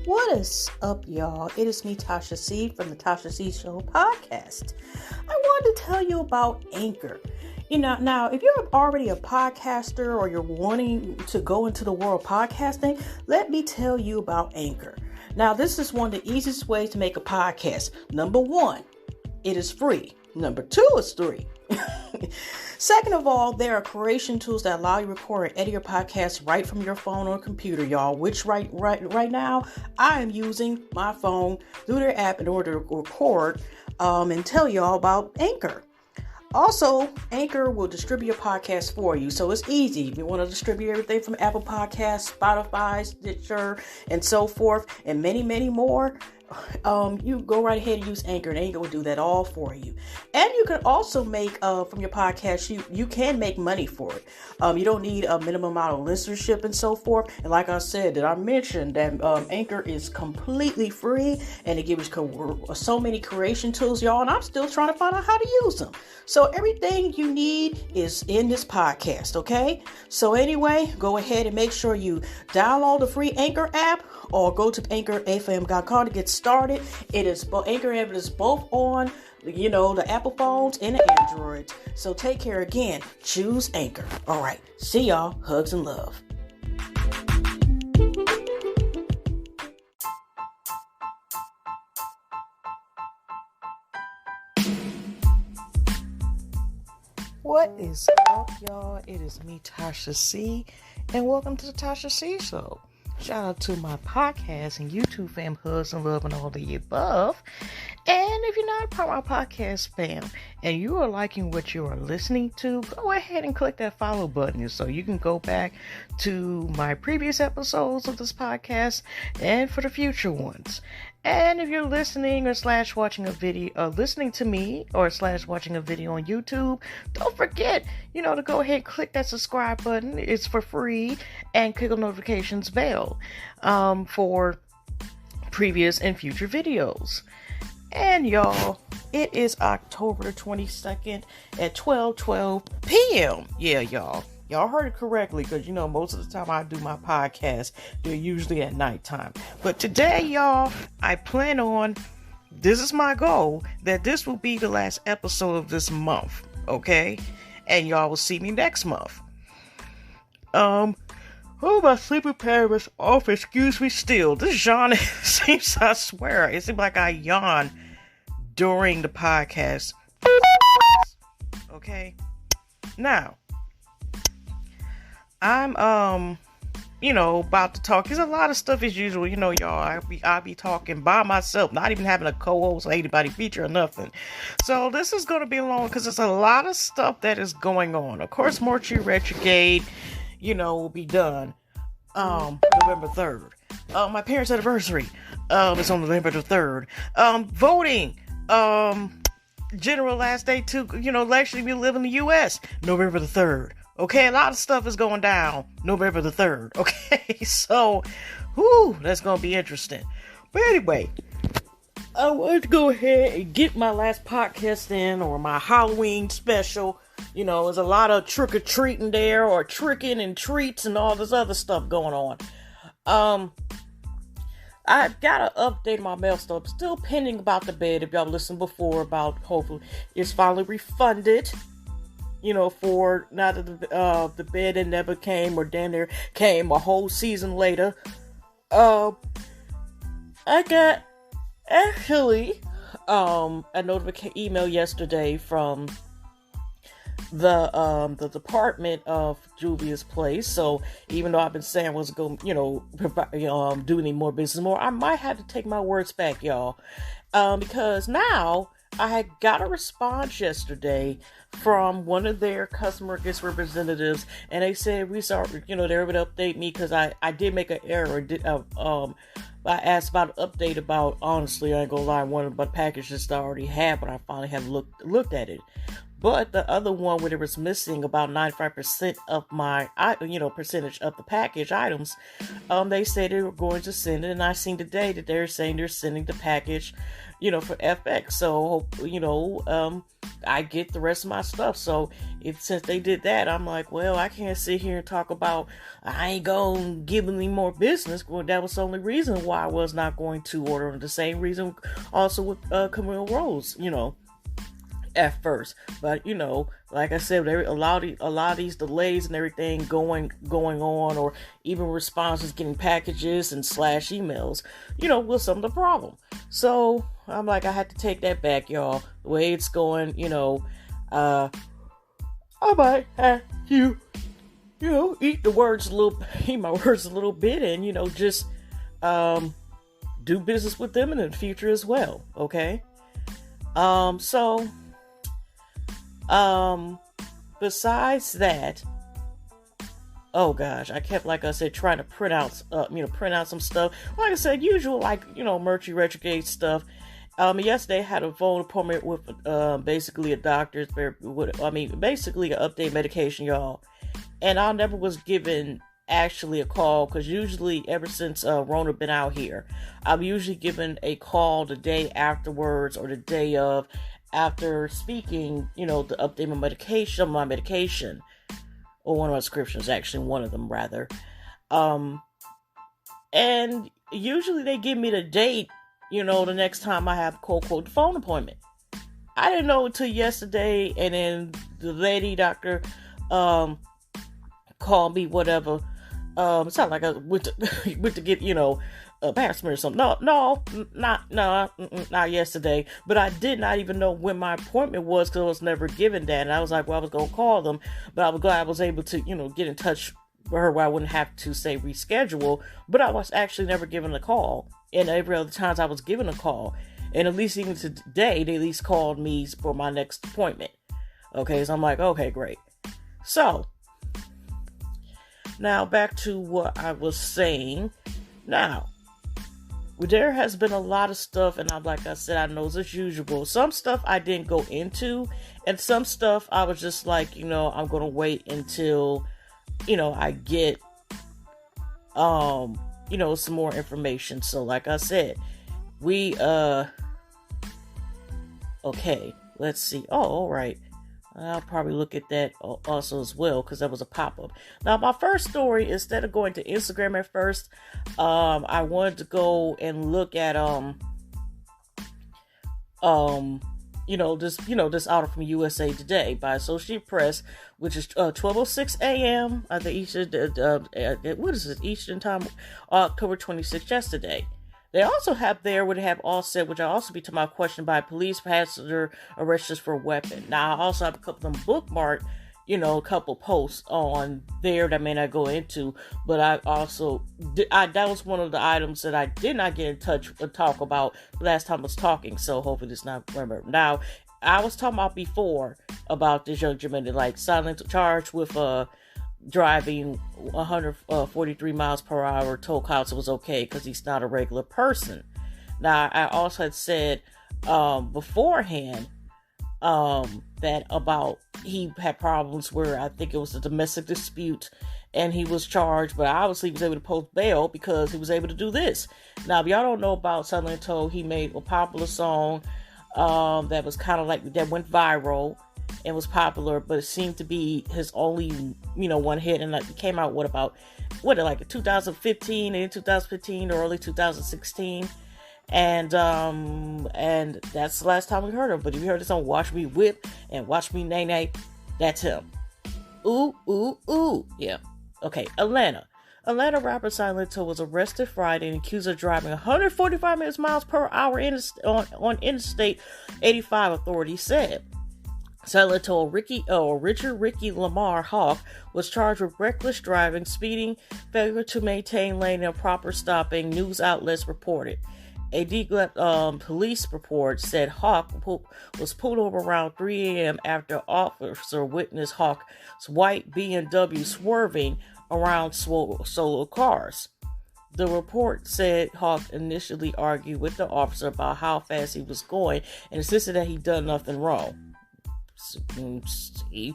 What is up, y'all? It is me, Tasha C from the Tasha C Show podcast. I wanted to tell you about Anchor. Now, if you're already a podcaster or you're wanting to go into the world of podcasting, let me tell you about Anchor. Now, this is one of the easiest ways to make a podcast. Number one, it is free. Number two, it's free. Second of all, there are creation tools that allow you to record and edit your podcast right from your phone or computer, y'all. Which right now, I am using my phone through their app in order to record and tell y'all about Anchor. Also, Anchor will distribute your podcast for you, so it's easy. If you want to distribute everything from Apple Podcasts, Spotify, Stitcher, and so forth, and many, many more, you go right ahead and use Anchor, and Anchor will do that all for you. And you can also make, from your podcast, you can make money for it. You don't need a minimum amount of listenership and so forth. And like I said, I mentioned that Anchor is completely free, and it gives you so many creation tools, y'all, and I'm still trying to find out how to use them. So everything you need is in this podcast, okay? So anyway, go ahead and make sure you download the free Anchor app or go to anchorfm.com to get started. Anchor app is both on, the Apple phones and the Androids. So take care again. Choose Anchor. All right. See y'all. Hugs and love. What is up, y'all? It is me, Tasha C, and welcome to the Tasha C Show. Shout out to my podcast and YouTube fam, hugs and love and all the above. And if you're not a part of my podcast fam and you are liking what you are listening to, go ahead and click that follow button so you can go back to my previous episodes of this podcast and for the future ones. And if you're listening or watching a video, listening to me or watching a video on YouTube, don't forget, to go ahead and click that subscribe button. It's for free, and click the notifications bell for previous and future videos. And y'all, it is October the 22nd at 12:12 p.m. Yeah, y'all. Y'all heard it correctly, because most of the time I do my podcast, they're usually at nighttime. But today, y'all, I plan on, this is my goal, that this will be the last episode of this month, okay? And y'all will see me next month. My sleeping pattern is off, excuse me still. This yawn seems, I swear, it seems like I yawn during the podcast. Okay? Now, I'm, about to talk. There's a lot of stuff as usual, y'all. I'll be talking by myself, not even having a co-host or anybody feature or nothing. So this is going to be long because there's a lot of stuff that is going on. Of course, Mercury retrograde, will be done, November 3rd. My parents' anniversary, is on November the 3rd. Voting, general last day to, actually we live in the U.S., November the 3rd. Okay, a lot of stuff is going down November the 3rd. Okay, so, that's going to be interesting. But anyway, I wanted to go ahead and get my last podcast in, or my Halloween special. There's a lot of trick-or-treating there, or tricking and treats and all this other stuff going on. I've got to update my mail stuff. Still pending about the bed. If y'all listened before about, hopefully, it's finally refunded. For now that the bed that never came, or damn near came a whole season later. I got actually a notification email yesterday from the department of Julia's place. So even though I've been saying I wasn't going, do any more business more, I might have to take my words back, y'all, because now I had got a response yesterday from one of their customer representatives, and they said they would update me because I did make an error. I asked about an update about, honestly, I ain't gonna lie, one of my packages that I already had, but I finally have looked at it. But the other one where it was missing about 95% of my, percentage of the package items, they said they were going to send it. And I seen today that they're saying they're sending the package, for FX. So, I get the rest of my stuff. So since they did that, I'm like, well, I can't sit here and talk about, I ain't going to give them any more business. Well, that was the only reason why I was not going to order. The same reason also with Camille Rose, at first. But like I said, there a lot of these delays and everything going on, or even responses getting packages and / emails, was some of the problem. So I'm like, I had to take that back, y'all. The way it's going, I might have to eat my words a little bit, and just do business with them in the future as well. Okay. Besides that, oh gosh, I kept, like I said, trying to print out some stuff. Like I said, usual, Mercury retrograde stuff. Yesterday I had a phone appointment with, basically a doctor's, basically an update medication, y'all. And I never was given actually a call, because usually ever since Rona been out here, I'm usually given a call the day afterwards or the day of, after speaking, to update my medication, or one of my prescriptions, actually one of them rather. And usually they give me the date, the next time I have quote phone appointment. I didn't know until yesterday, and then the lady doctor called me, whatever. It's not like I went to get, a passment or something. Not yesterday. But I did not even know when my appointment was, because I was never given that. And I was like, well, I was going to call them, but I was glad I was able to, get in touch with her where I wouldn't have to say reschedule. But I was actually never given a call. And every other times I was given a call. And at least even today, they at least called me for my next appointment. Okay, so I'm like, okay, great. So, now back to what I was saying. Now, there has been a lot of stuff, and like I said, I know as usual, some stuff I didn't go into, and some stuff I was just like, I'm going to wait until, I get, some more information. So like I said, okay, let's see. Oh, all right. I'll probably look at that also as well, because that was a pop-up. Now, my first story, instead of going to Instagram at first, I wanted to go and look at this article from USA Today by Associated Press, which is 12:06 a.m. at the Eastern time, October 26th, yesterday. They also have there would have all said, which I also be to my question by police passenger arrested for weapon. Now, I also have a couple of them bookmarked, a couple posts on there that I may not go into, but I also, that was one of the items that I did not get in touch or talk about last time I was talking, so hopefully it's not remembered. Now, I was talking about before about this young gentleman that, Silento charged with, driving 143 miles per hour, told cops it was okay because he's not a regular person. Now, I also had said beforehand that about he had problems where I think it was a domestic dispute and he was charged, but obviously he was able to post bail because he was able to do this. Now, if y'all don't know about Silento, he made a popular song that was kind of that went viral and was popular, but it seemed to be his only, one hit, and it came out 2015 and 2015 or early 2016, and that's the last time we heard him. But if you heard this on Watch Me Whip and Watch Me Nay Nay, that's him. Ooh, ooh, ooh, yeah. Okay, Atlanta rapper Silento was arrested Friday and accused of driving 145 miles per hour on Interstate 85, authorities said. Silento Richard Ricky Lamar Hawk was charged with reckless driving, speeding, failure to maintain lane, and improper stopping, news outlets reported. A police report said Hawk was pulled over around 3 a.m. after an officer witnessed Hawk's white BMW swerving around solo cars. The report said Hawk initially argued with the officer about how fast he was going and insisted that he'd done nothing wrong. See.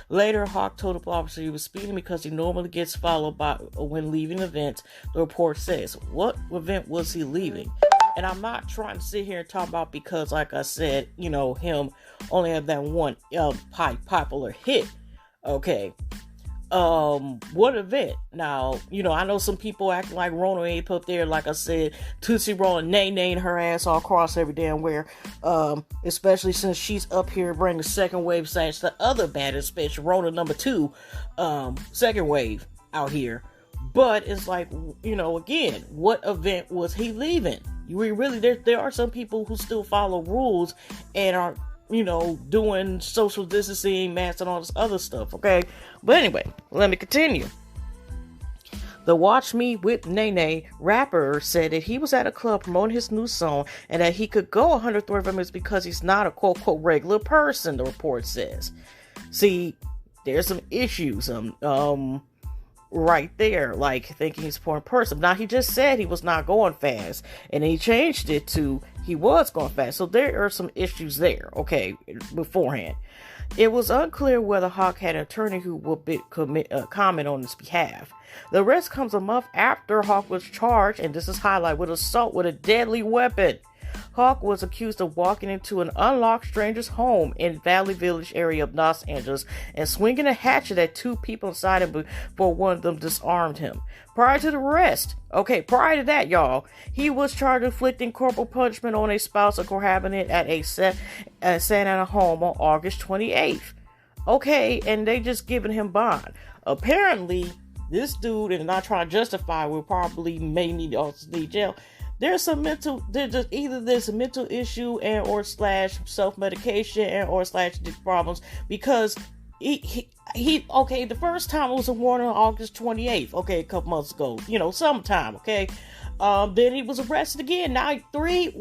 Later, Hawk told the officer he was speeding because he normally gets followed by when leaving events. The report says, what event was he leaving? And I'm not trying to sit here and talk about because, like I said, him only have that one popular hit. Okay. What event? Now, I know some people acting like Rona ain't put there, like I said, Tootsie Roll and Nay her ass all across every damn where, especially since she's up here bringing second wave / the other baddest bitch, Rona number 2, second wave out here. But it's like, again, what event was he leaving? There are some people who still follow rules and are doing social distancing, masks, and all this other stuff, okay? But anyway, let me continue. The Watch Me with Nene rapper said that he was at a club promoting his new song and that he could go 103 minutes because he's not a quote-unquote regular person, the report says. See, there's some issues, right there, like thinking he's a important person. Now, he just said he was not going fast, and he changed it to he was going fast. So there are some issues there, okay, beforehand. It was unclear whether Hawk had an attorney who would comment on his behalf. The arrest comes a month after Hawk was charged, and this is highlighted, with assault with a deadly weapon. Hawk was accused of walking into an unlocked stranger's home in Valley Village area of Los Angeles and swinging a hatchet at 2 people inside him before one of them disarmed him. Prior to the arrest, prior to that, y'all, he was charged with inflicting corporal punishment on a spouse of cohabiting at a Santa Ana home on August 28th. Okay, and they just giving him bond. Apparently, this dude, and not trying to justify, may need to also need jail. There's either there's a mental issue and or / self-medication and or / problems, because he the first time it was a warning on August 28th, a couple months ago, sometime, then he was arrested again. Now 3,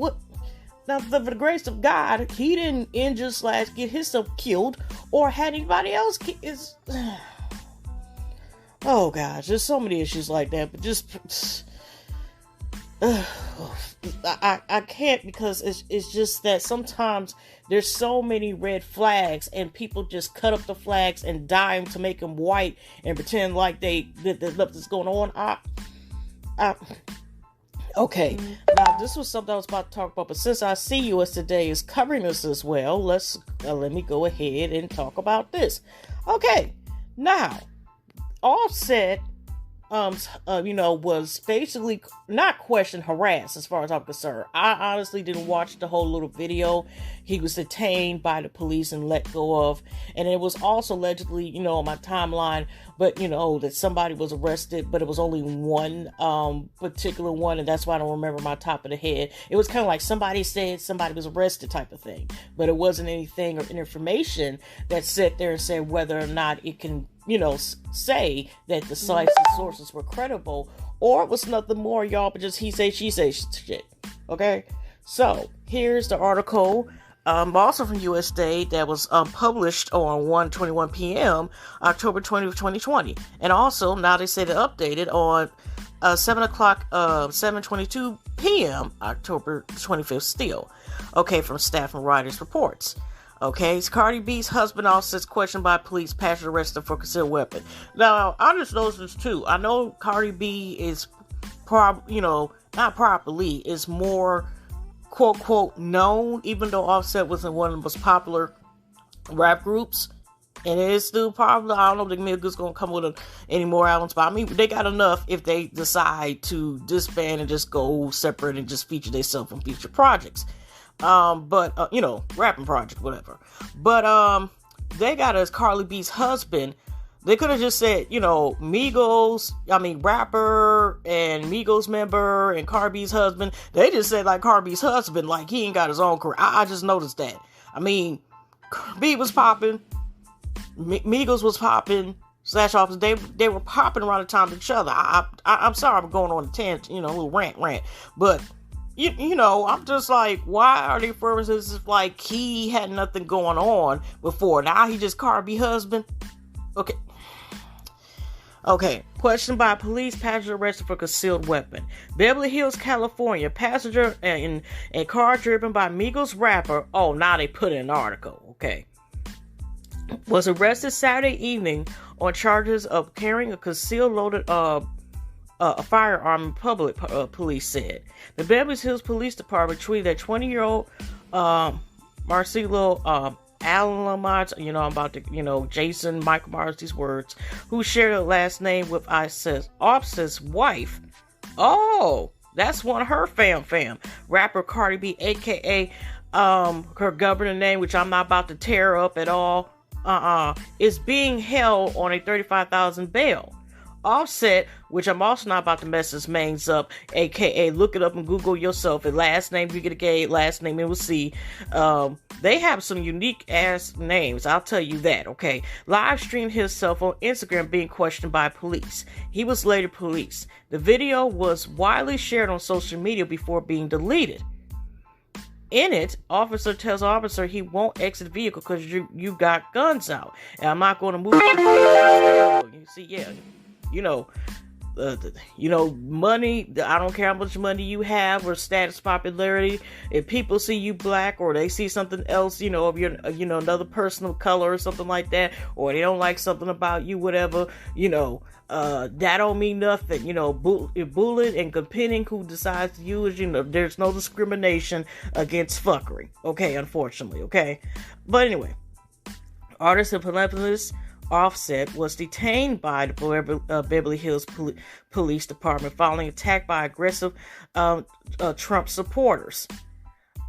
now for the grace of God, he didn't injure / get himself killed or had anybody else oh gosh, there's so many issues like that, but just I can't, because it's just that sometimes there's so many red flags and people just cut up the flags and dye them to make them white and pretend like that nothing's going on. Okay, now this was something I was about to talk about, but since I see US Today is covering this as well, let me go ahead and talk about this. Okay, now Offset was basically not questioned, harassed, as far as I'm concerned. I honestly didn't watch the whole little video. He was detained by the police and let go of, and it was also allegedly, on my timeline, but that somebody was arrested, but it was only one particular one, and that's why I don't remember my top of the head. It was kind of like somebody said somebody was arrested type of thing, but it wasn't anything or information that sat there and said whether or not it can say that the sites and sources were credible, or it was nothing more, y'all, but just he say, she say shit. Okay? So, here's the article, also from US Day, that was published on 1:21 p.m., October 20th, 2020. And also, now they say they updated on 7:22 p.m., October 25th still. Okay, from Staff and Writers Reports. Okay, it's Cardi B's husband also says questioned by police, passenger arrested for concealed weapon. Now, I just noticed this too. I know Cardi B is not properly, is more quote quote known, even though Offset was in one of the most popular rap groups. And it is still popular. I don't know if the Milk's gonna come with any more albums, but I mean, they got enough if they decide to disband and just go separate and just feature themselves in future projects. Rapping project, whatever. But, they got as Cardi B's husband. They could have just said, rapper and Migos member and Cardi B's husband. They just said, like, Cardi B's husband, like, he ain't got his own career. I just noticed that. I mean, Cardi B was popping. Migos was popping. /Office, they were popping around the time of each other. I'm sorry I'm going on a tangent, a little rant. But, I'm just like, why are they referring as if like he had nothing going on before? Now he just Cardi B husband? Okay. Okay, questioned by police, passenger arrested for concealed weapon. Beverly Hills, California, passenger in a car driven by Migos rapper. Oh, now they put in an article. Okay. Was arrested Saturday evening on charges of carrying a concealed loaded a firearm in public, police said. The Beverly Hills Police Department tweeted that 20-year-old Marcelo Alamont, I'm about to, Jason Michael Myers, these words, who shared a last name with Offset's wife. Oh, that's one of her fam. Rapper Cardi B, aka her governor name, which I'm not about to tear up at all, is being held on a $35,000 bail. Offset, which I'm also not about to mess his names up, aka look it up and Google yourself. And last name you get a K, last name it will C. They have some unique ass names, I'll tell you that. Okay, live streamed himself on Instagram being questioned by police. He was later released. The video was widely shared on social media before being deleted. In it, officer tells officer he won't exit vehicle because you got guns out, and I'm not going to move. You see, yeah. Money, I don't care how much money you have or status, popularity. If people see you black or they see something else, if you're, another person of color or something like that, or they don't like something about you, whatever, that don't mean nothing. Bullet and competing who decides to use, there's no discrimination against fuckery. Okay, unfortunately, okay? But anyway, artist and philanthropist Offset was detained by the Beverly Hills Police Department following attack by aggressive Trump supporters.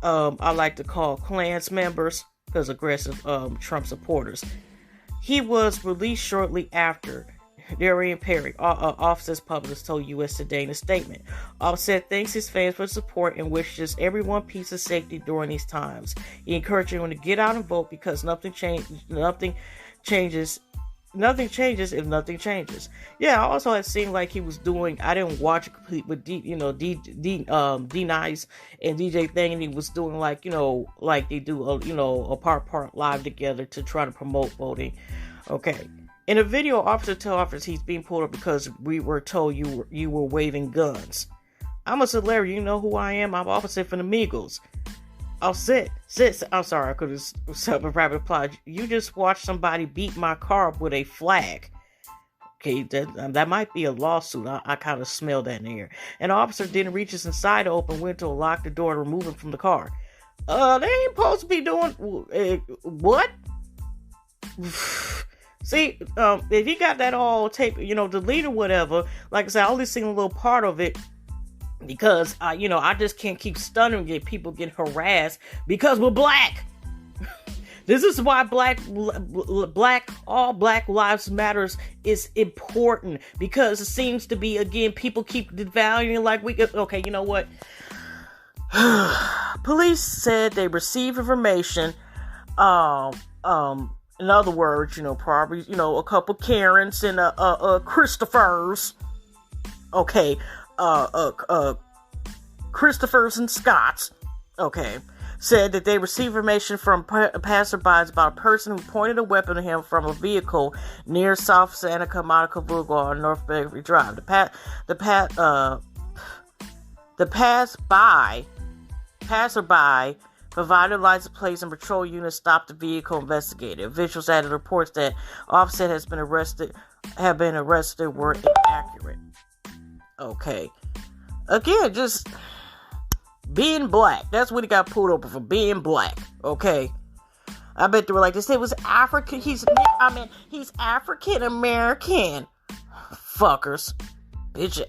I like to call Klans members because aggressive Trump supporters. He was released shortly after. Darian Perry, Offset's publicist, told U.S. Today in a statement. Offset thanks his fans for support and wishes everyone peace and safety during these times. He encouraged everyone to get out and vote because nothing changes if nothing changes. Yeah, also it seemed like he was doing, I didn't watch it complete with D-Nice and DJ Thing, and he was doing like they do a part live together to try to promote voting. Okay. In a video, officer tells officers he's being pulled up because we were told you were waving guns. I'm a celebrity, you know who I am? I'm Officer from the Migos. I'll sit. I'm sorry, I could have set up a rapid reply. You just watched somebody beat my car up with a flag. Okay, that might be a lawsuit. I kind of smell that in the air. An officer didn't reach his inside to open window, lock the door, and remove him from the car. They ain't supposed to be doing what? See, if he got that all tape, delete or whatever, like I said, I only seen a little part of it because, I just can't keep stunning and people get harassed because we're black. This is why all Black Lives Matters is important, because it seems to be, again, people keep devaluing like okay, you know what? Police said they received information, in other words, probably, a couple Karens and Christophers. Okay. Christophers and Scotts. Okay. Said that they received information from passerbys about a person who pointed a weapon at him from a vehicle near South Santa Monica Boulevard on North Beverly Drive. The passerby provided license plates and patrol units stopped the vehicle, investigated. Officials added reports that Offset have been arrested were inaccurate. Okay. Again, just being black. That's what he got pulled over for, being black. Okay. I bet they were like, this was African. He's African American. Fuckers. Bitch.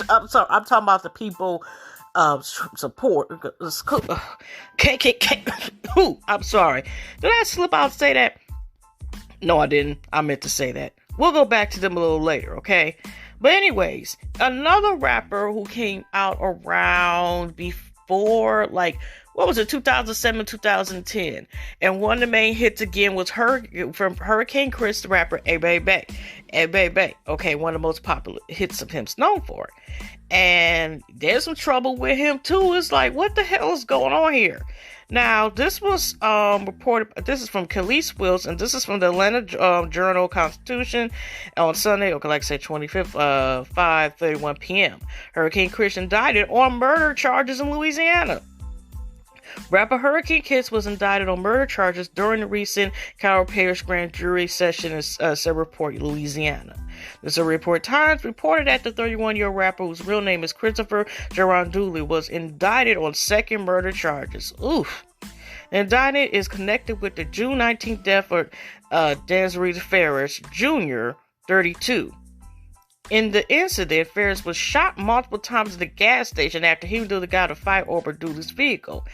I'm sorry. I'm talking about the people support. I'm sorry. Did I slip out and say that? No, I didn't. I meant to say that. We'll go back to them a little later, okay? But anyways, another rapper who came out around before, 2007, 2010. And one of the main hits again was from Hurricane Chris, the rapper, Ebbie. Okay, one of the most popular hits of him's known for it. And there's some trouble with him too. It's like, what the hell is going on here? Now, this was reported, this is from Khalees Wills, and this is from the Atlanta Journal-Constitution on Sunday, okay, like I said, 25th, 5:31 p.m. Hurricane Chris indicted on murder charges in Louisiana. Rapper Hurricane Chris was indicted on murder charges during the recent Carroll Parish grand jury session in Shreveport, Louisiana. The Shreveport Times reported that the 31-year-old rapper, whose real name is Christopher Jerron Dooley, was indicted on second murder charges. Oof. The indictment is connected with the June 19th death of Desiree Ferris Jr., 32. In the incident, Ferris was shot multiple times at the gas station after he and Dooley got a fight over Dooley's vehicle.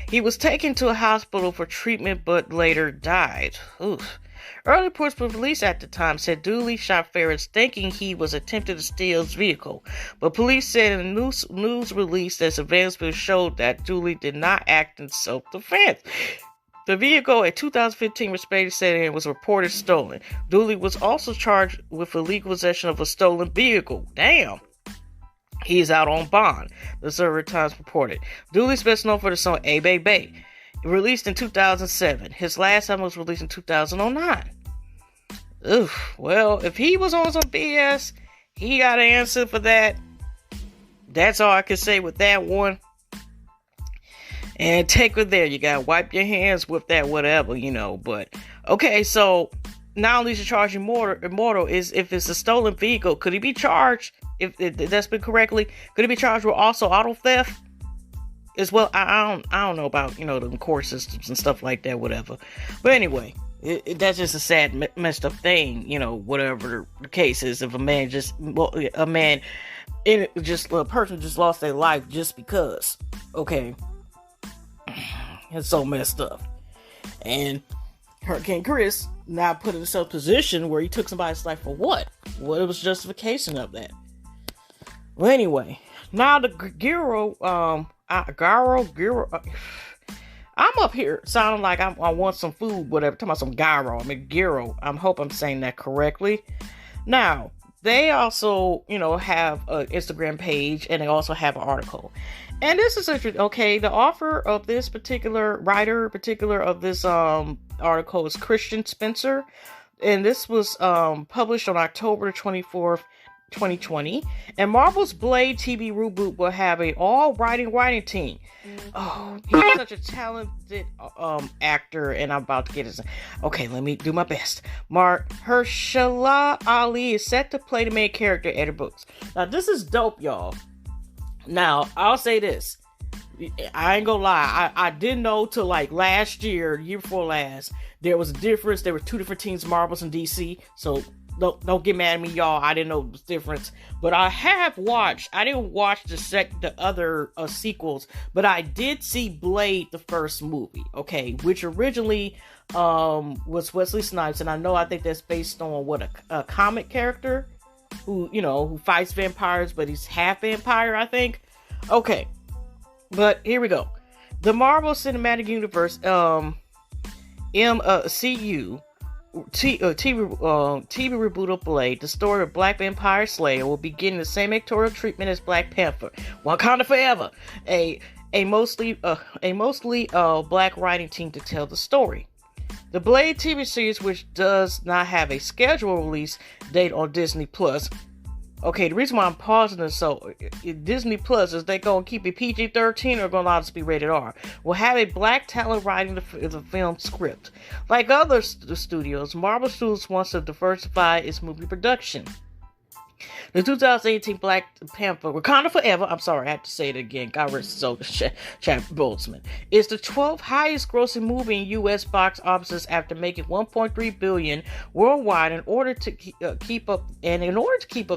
He was taken to a hospital for treatment but later died. Oof. Early reports from police at the time said Dooley shot Ferris thinking he was attempting to steal his vehicle, but police said in a news release that surveillance video showed that Dooley did not act in self-defense. The vehicle, a 2015 Mercedes-Sedan, was reported stolen. Dooley was also charged with illegal possession of a stolen vehicle. Damn. He's out on bond, the Silento Times reported. Dooley's best known for the song "Hey Baby," released in 2007. His last album was released in 2009. Oof. Well, if he was on some BS, he got an answer for that. That's all I can say with that one. And take it there. You gotta wipe your hands with that, whatever, But, okay, so not only is he charging immortal is if it's a stolen vehicle, could he be charged, if that's been correctly, could he be charged with also auto theft as well? I don't know about, the court systems and stuff like that, whatever. But anyway, that's just a sad, messed up thing, whatever the case is. If a person just lost their life just because, okay. It's so messed up. And Hurricane Chris now put himself in a position where he took somebody's life for what? What was justification of that? Well, anyway, now the Giro, I'm up here sounding like I want some food, whatever. Talking about some gyro. Giro. I hope I'm saying that correctly. Now, they also, have an Instagram page, and they also have an article. And this is interesting. Okay, the author of this writer of this article is Christian Spencer. And this was published on October 24th, 2020. And Marvel's Blade TV reboot will have an all-writing team. Oh, he's such a talented actor, and I'm about to get his... Okay, let me do my best. Mahershala Ali is set to play the main character in the books. Now, this is dope, y'all. Now, I'll say this. I ain't gonna lie. I didn't know till like last year before last, there was a difference. There were two different teams, Marvels and DC. So don't get mad at me, y'all. I didn't know the difference. But I didn't watch the other sequels, but I did see Blade, the first movie, okay, which originally was Wesley Snipes. And I think that's based on a comic character who fights vampires, but he's half vampire, I think. Okay, but here we go. The Marvel Cinematic Universe, MCU, TV reboot of Blade, the story of Black Vampire Slayer, will be getting the same actorial treatment as Black Panther, Wakanda Forever, a mostly black writing team to tell the story. The Blade TV series, which does not have a scheduled release date on Disney Plus. Okay, the reason why I'm pausing this, so Disney Plus, is they going to keep it PG-13 or going to allow it to be rated R. Will have a black talent writing the film script. Like other studios, Marvel Studios wants to diversify its movie production. The 2018 Black Panther, Wakanda Forever, I'm sorry, I have to say it again, God rest his Chadwick Boseman, is the 12th highest grossing movie in U.S. box offices after making $1.3 billion worldwide. In order to keep up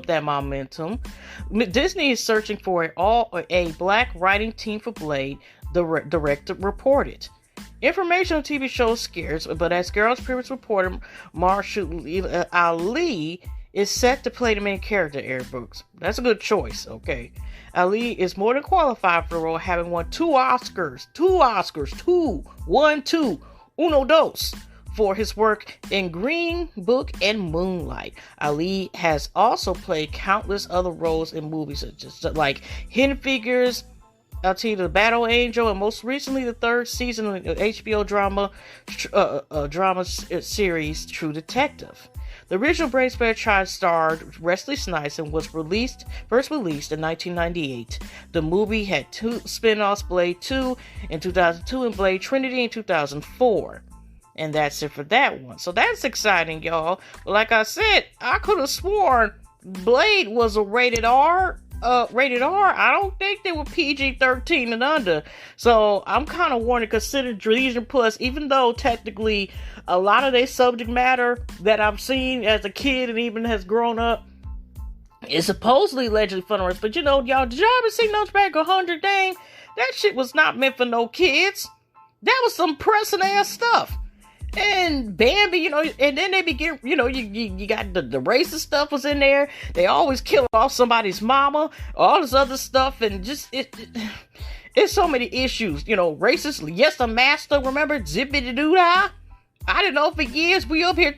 that momentum, Disney is searching for a black writing team for Blade, the director reported. Information on TV shows scarce, but as Girls Previous reported, Mahershala Ali is set to play the main character, Eric Brooks. That's a good choice, okay? Ali is more than qualified for the role, having won 2 Oscars, 1, 2, 2, for his work in Green Book and Moonlight. Ali has also played countless other roles in movies, just like Hidden Figures, The Battle Angel, and most recently the 3rd season of the HBO drama series True Detective. The original Brave Child starred Wesley Snipes and was first released in 1998. The movie had 2 spin-offs, Blade 2 in 2002 and Blade Trinity in 2004. And that's it for that one. So that's exciting, y'all. But like I said, I could have sworn Blade was a rated R. I don't think they were PG-13 and under. So I'm kind of warning, consider Legion Plus, even though technically a lot of their subject matter that I've seen as a kid and even has grown up is supposedly allegedly fun. But y'all, did y'all ever see Hunchback of Notre Dame? That shit was not meant for no kids. That was some pressing ass stuff. And Bambi, and then they begin, you got the racist stuff was in there. They always kill off somebody's mama, all this other stuff, and just, it's so many issues, racist. Yes, a master, remember, zippity-doo-dah? I didn't know for years we up here,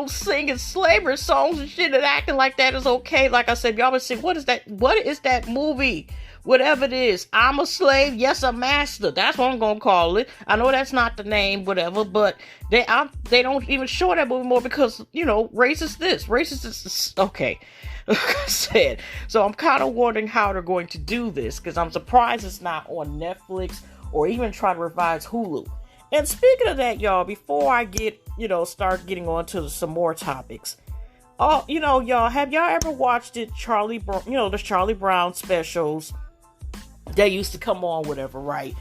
singing slavery songs and shit and acting like that is okay. Like I said, y'all been saying, what is that movie? Whatever it is, I'm a slave, yes, a master. That's what I'm gonna call it. I know that's not the name, whatever, but they don't even show that movie more because, racist this, okay. Like I said, so I'm kind of wondering how they're going to do this, because I'm surprised it's not on Netflix or even try to revise Hulu. And speaking of that, y'all, before I start getting on to some more topics, y'all, have y'all ever watched the Charlie Brown specials? They used to come on, whatever, right?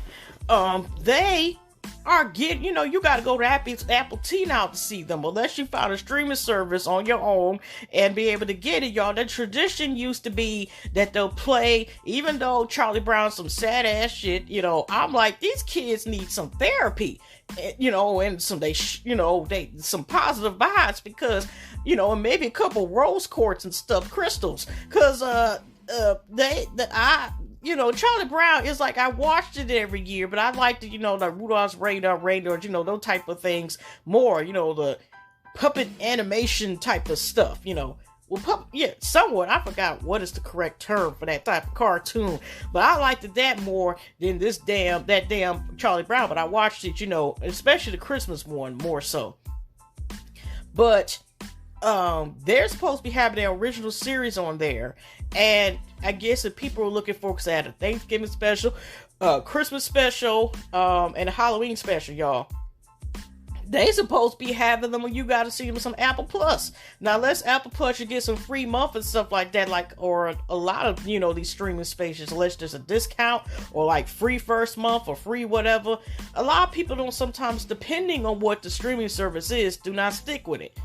They are you got to go to Apple TV now to see them, unless you found a streaming service on your own and be able to get it, y'all. The tradition used to be that they'll play, even though Charlie Brown's some sad ass shit, I'm like, these kids need some therapy, and some some positive vibes, because and maybe a couple rose quartz and stuff, crystals, because Charlie Brown is like, I watched it every year, but I liked it, the Rudolph's Reindeer, those type of things more, the puppet animation type of stuff, somewhat. I forgot what is the correct term for that type of cartoon, but I liked that more than that damn Charlie Brown, but I watched it, especially the Christmas one more so. But they're supposed to be having their original series on there, and I guess if people were looking for, because they had a Thanksgiving special, Christmas special, and a Halloween special, y'all. They supposed to be having them when you got to see them with some Apple Plus. Now, unless Apple Plus, you get some free month and stuff like that, or a lot of, these streaming spaces, unless there's a discount, or like free first month, or free whatever. A lot of people don't sometimes, depending on what the streaming service is, do not stick with it.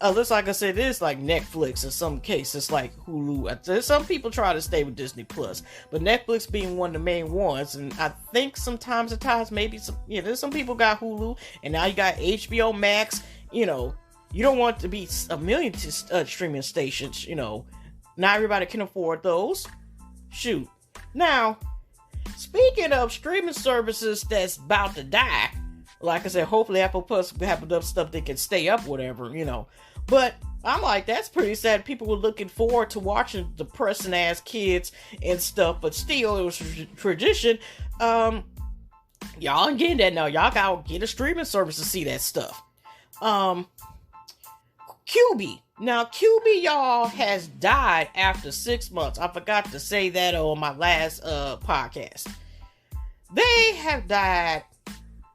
Unless, like I said, it is like Netflix in some cases, like Hulu. Some people try to stay with Disney Plus, but Netflix being one of the main ones, and I think sometimes maybe there's some people got Hulu, and now you got HBO Max. You don't want to be a million streaming stations. Not everybody can afford those. Shoot. Now, speaking of streaming services that's about to die, like I said, hopefully Apple Plus will have enough stuff they can stay up, whatever, But I'm like, that's pretty sad. People were looking forward to watching depressing ass kids and stuff, but still, it was tradition. Y'all ain't getting that now. Y'all gotta get a streaming service to see that stuff. QB. Now, QB, y'all, has died after 6 months. I forgot to say that on my last podcast. They have died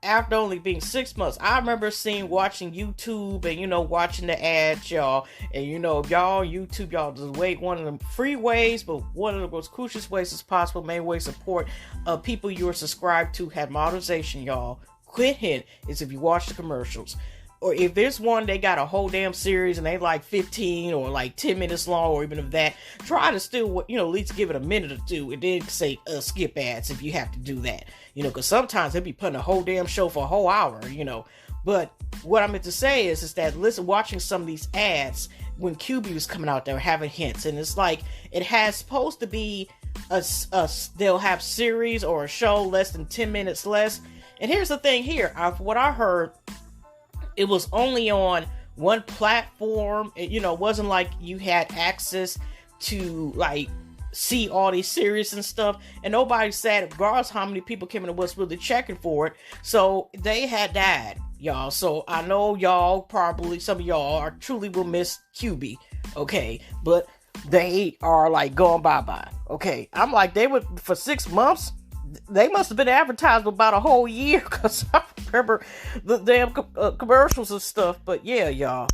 after only being 6 months. I remember watching YouTube and, watching the ads, y'all. And, y'all, YouTube, y'all, just one of the free ways, but one of the most crucial ways as possible, main way support people you are subscribed to have monetization, y'all. Quick hint is if you watch the commercials. Or if there's one, they got a whole damn series and they like 15 or like 10 minutes long, or even of that, try to still, at least give it a minute or two and then say skip ads if you have to do that. Because sometimes they'll be putting a whole damn show for a whole hour, But what I meant to say is that watching some of these ads when QB was coming out there having hints, and it's like it has supposed to be they'll have series or a show less than 10 minutes less. And here's the thing here, what I heard, it was only on one platform. It wasn't like you had access to like see all these series and stuff, and nobody said regardless how many people came in and was really checking for it. So they had died, y'all. So I know y'all probably, some of y'all are truly will miss QB, okay, but they are like going bye-bye, okay. I'm like, they were for 6 months, they must have been advertised about a whole year, because I remember the damn commercials and stuff. But yeah, y'all,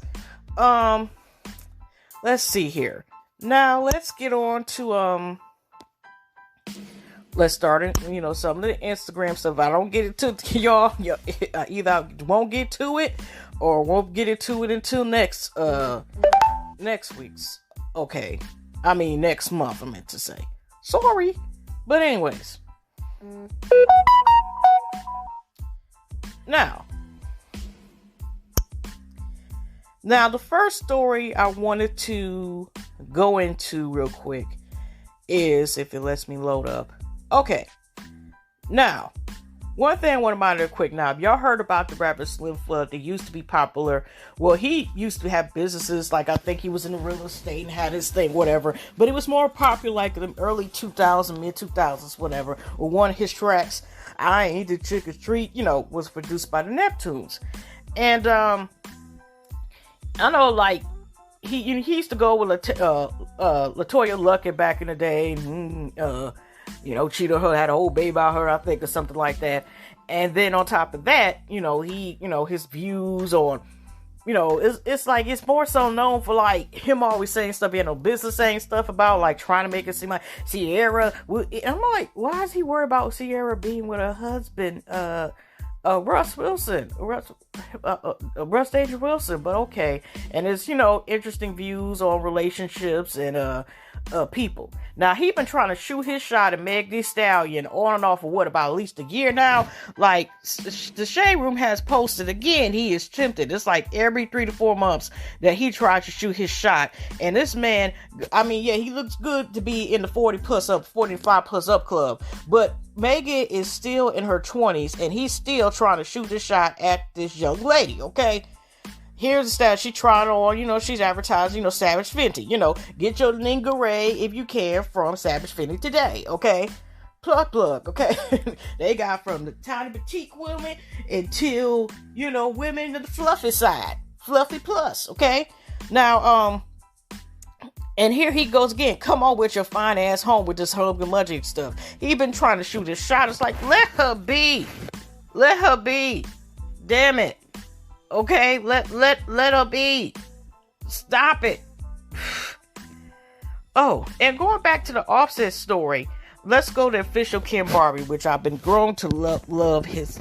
let's see here. Now let's get on to let's start it. Some of the Instagram stuff. I don't get into y'all. Either I won't get to it or won't get into it until next week's. Okay, I mean next month. I meant to say. Sorry, but anyways. Now the first story I wanted to go into real quick is, if it lets me load up. Okay. Now, one thing I want to monitor quick. Now, have y'all heard about the rapper Slim Flood? That used to be popular. Well, he used to have businesses, like I think he was in the real estate and had his thing, whatever. But it was more popular like in the early 2000s, mid 2000s, whatever. Or one of his tracks, I Ain't the Trick or Treat, was produced by the Neptunes. And I know, like, he used to go with Latoya Luckett back in the day. Cheated her, had a whole baby out her, I think, or something like that. And then on top of that, he, his views on, it's like, it's more so known for like him always saying stuff, he had no business saying stuff about, like trying to make it seem like Sierra. I'm like, why is he worried about Sierra being with her husband, Russ Danger Wilson? But okay. And it's, interesting views on relationships and people. Now, he been trying to shoot his shot at Meg Thee Stallion on and off for about at least a year now. Like, the Shade Room has posted again, he is tempted. It's like every 3 to 4 months that he tries to shoot his shot. And this man, I mean, yeah, he looks good to be in the 45 plus up club. But Megan is still in her 20s, and he's still trying to shoot his shot at this young lady, okay? Here's the stat she tried on, she's advertising, Savage Fenty, get your lingerie if you can from Savage Fenty today, okay? Plug, okay? They got from the tiny boutique women until, women to the fluffy side, fluffy plus, okay? Now, and here he goes again. Come on with your fine ass home with this hungry mudgy stuff. He been trying to shoot his shot. It's like, let her be. Damn it. Okay, let her be. Stop it. Oh, and going back to the Offset story, let's go to official Kim Barbie, which I've been grown to love his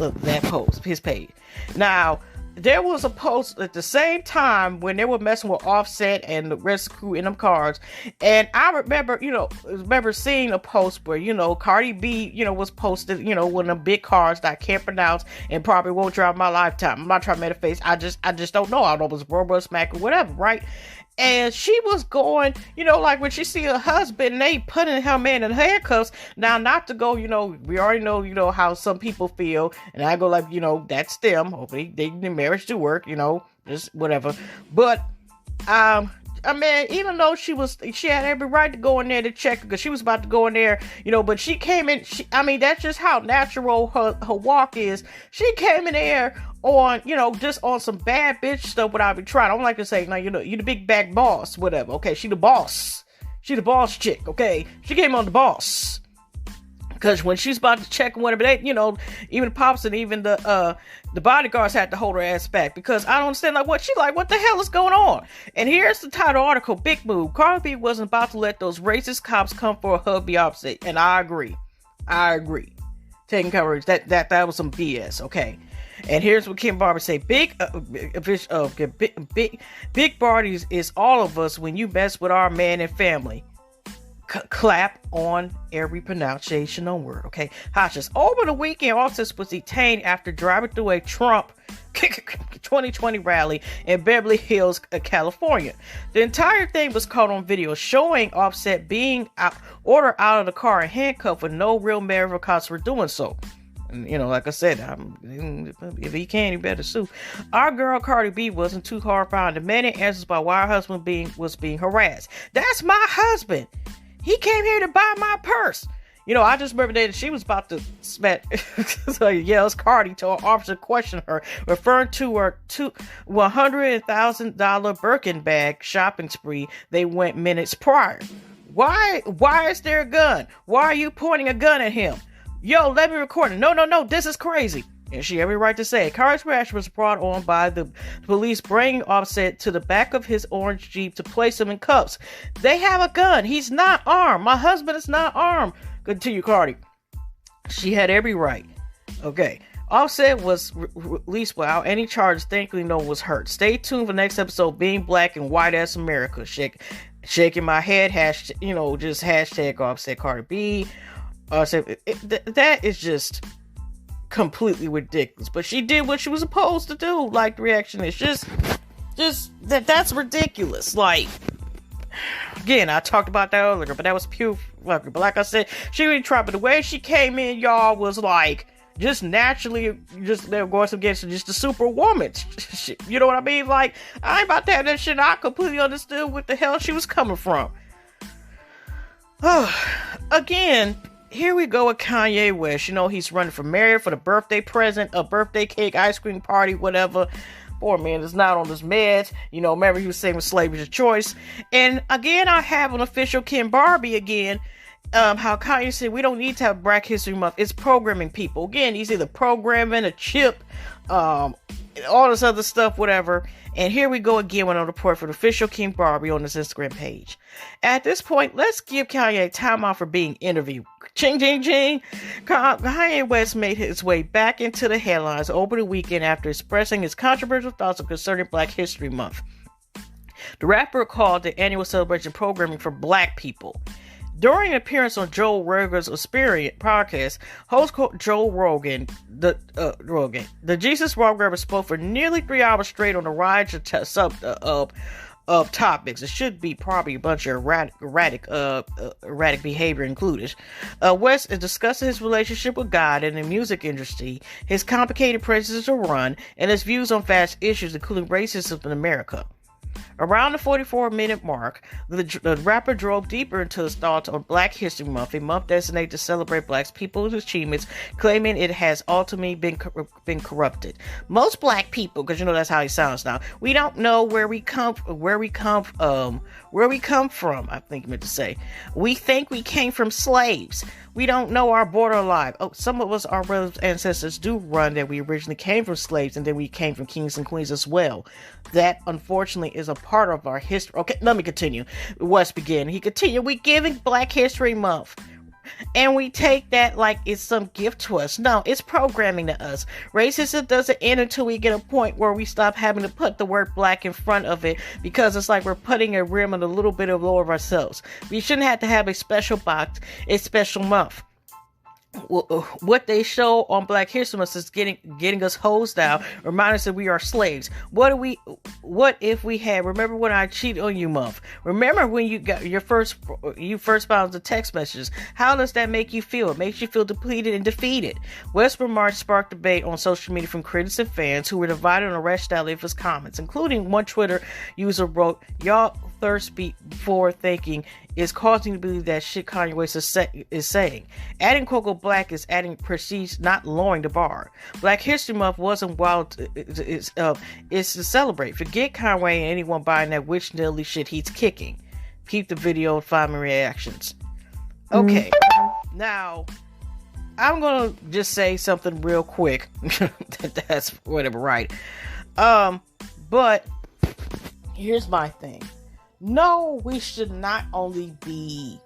page. Now, there was a post at the same time when they were messing with Offset and the rest of the crew in them cars. And I remember seeing a post where, Cardi B, was posted, one of the big cars that I can't pronounce and probably won't drive my lifetime. I'm not trying to make a face. I just don't know. I don't know if it was Robot Smack or whatever, right? And she was going, like when she see her husband, they putting her man in handcuffs. Now, not to go, we already know, how some people feel. And I go like, that's them. Hopefully they need marriage to work, just whatever. But, I mean, even though she had every right to go in there to check, because she was about to go in there, but she came in, that's just how natural her walk is. She came in there on, just on some bad bitch stuff without even trying. I don't like to say, you the big bag boss, whatever. Okay, she the boss. She the boss chick, okay? She came on the boss. Because when she's about to check and whatever, they, even Pops and even the bodyguards had to hold her ass back. Because I don't understand, what the hell is going on? And here's the title article, Big Move. Cardi B wasn't about to let those racist cops come for a hubby Offset. And I agree. Taking coverage, that was some BS, okay? And here's what Kim Barbie say: Big Barties is all of us when you mess with our man and family. Clap on every pronunciation on word, okay? Hotches. Over the weekend, Offset was detained after driving through a Trump 2020 rally in Beverly Hills, California. The entire thing was caught on video, showing Offset being ordered out of the car and handcuffed with no real merit for cops for doing so. And, like I said, if he can, he better sue. Our girl Cardi B wasn't too hard found, demanding answers about why her husband was being harassed. That's my husband. He came here to buy my purse. I just remember that she was about to smack, so yells Cardi till an officer questioned her, referring to her $100,000 Birkin bag shopping spree they went minutes prior. Why is there a gun? Why are you pointing a gun at him? Yo, let me record it. No, this is crazy. And she had every right to say it. Cardi's reaction was brought on by the police bringing Offset to the back of his orange Jeep to place him in cuffs. They have a gun. He's not armed. My husband is not armed. Continue, Cardi. She had every right. Okay. Offset was released without any charges. Thankfully, no one was hurt. Stay tuned for the next episode, Being Black and White Ass America. Shaking my head. Just hashtag Offset Cardi B. That is just completely ridiculous. But she did what she was supposed to do. Like, the reaction is just that's ridiculous. Like, again, I talked about that earlier, but that was pure fuckery. But like I said, she really tried. But the way she came in, y'all, was like just naturally, they're going against just the superwoman. You know what I mean? Like, I ain't about to have that shit. I completely understood what the hell she was coming from. Again, here we go with Kanye West. He's running for mayor for the birthday present, a birthday cake, ice cream party, whatever. Poor man is not on his meds. Remember he was saying slavery is a choice. And again, I have an official Ken Barbie again. How Kanye said we don't need to have Black History Month. It's programming people. Again, he's either programming a chip, all this other stuff, whatever. And here we go again with a report for the official King Barbie on his Instagram page. At this point, let's give Kanye time out for being interviewed. Ching, ching, ching. Kanye West made his way back into the headlines over the weekend after expressing his controversial thoughts concerning Black History Month. The rapper called the annual celebration programming for Black people. During an appearance on Joe Rogan's Experience podcast, host Joe Rogan, the Jesus Rock rapper spoke for nearly 3 hours straight on a range of topics. It should be probably a bunch of erratic behavior included. West is discussing his relationship with God and the music industry, his complicated presidential run, and his views on vast issues including racism in America. Around the 44-minute mark, the rapper drove deeper into his thoughts on Black History Month, a month designated to celebrate Black people's achievements, claiming it has ultimately been corrupted. Most Black people, because that's how he sounds now, we don't know where we come from. I think he meant to say, we think we came from slaves. We don't know our border life. Some of us, our relatives, ancestors do run that we originally came from slaves and then we came from kings and queens as well. That, unfortunately, is a part of our history. Okay, let me continue. West began. He continued, we giving Black History Month. And we take that like it's some gift to us. No, it's programming to us. Racism doesn't end until we get a point where we stop having to put the word black in front of it, because it's like we're putting a rim on a little bit of lower of ourselves. We shouldn't have to have a special box, a special month. What they show on Black History Month is getting us hosed out, remind us that we are slaves. What if we had remember when I cheated on you month? Remember when you got you first found the text messages? How does that make you feel? It makes you feel depleted and defeated. West's remarks sparked debate on social media from critics and fans who were divided on the rationality of his comments, including one Twitter user wrote, "Y'all thirst before thinking is causing to believe that shit Kanye West is saying. Adding Coco Black is adding prestige, not lowering the bar. Black History Month wasn't wild. It's to celebrate. Forget Kanye and anyone buying that witch nilly shit he's kicking. Peep the video and find my reactions." Okay, now I'm gonna just say something real quick. That's whatever, right? But here's my thing. No, we should not only be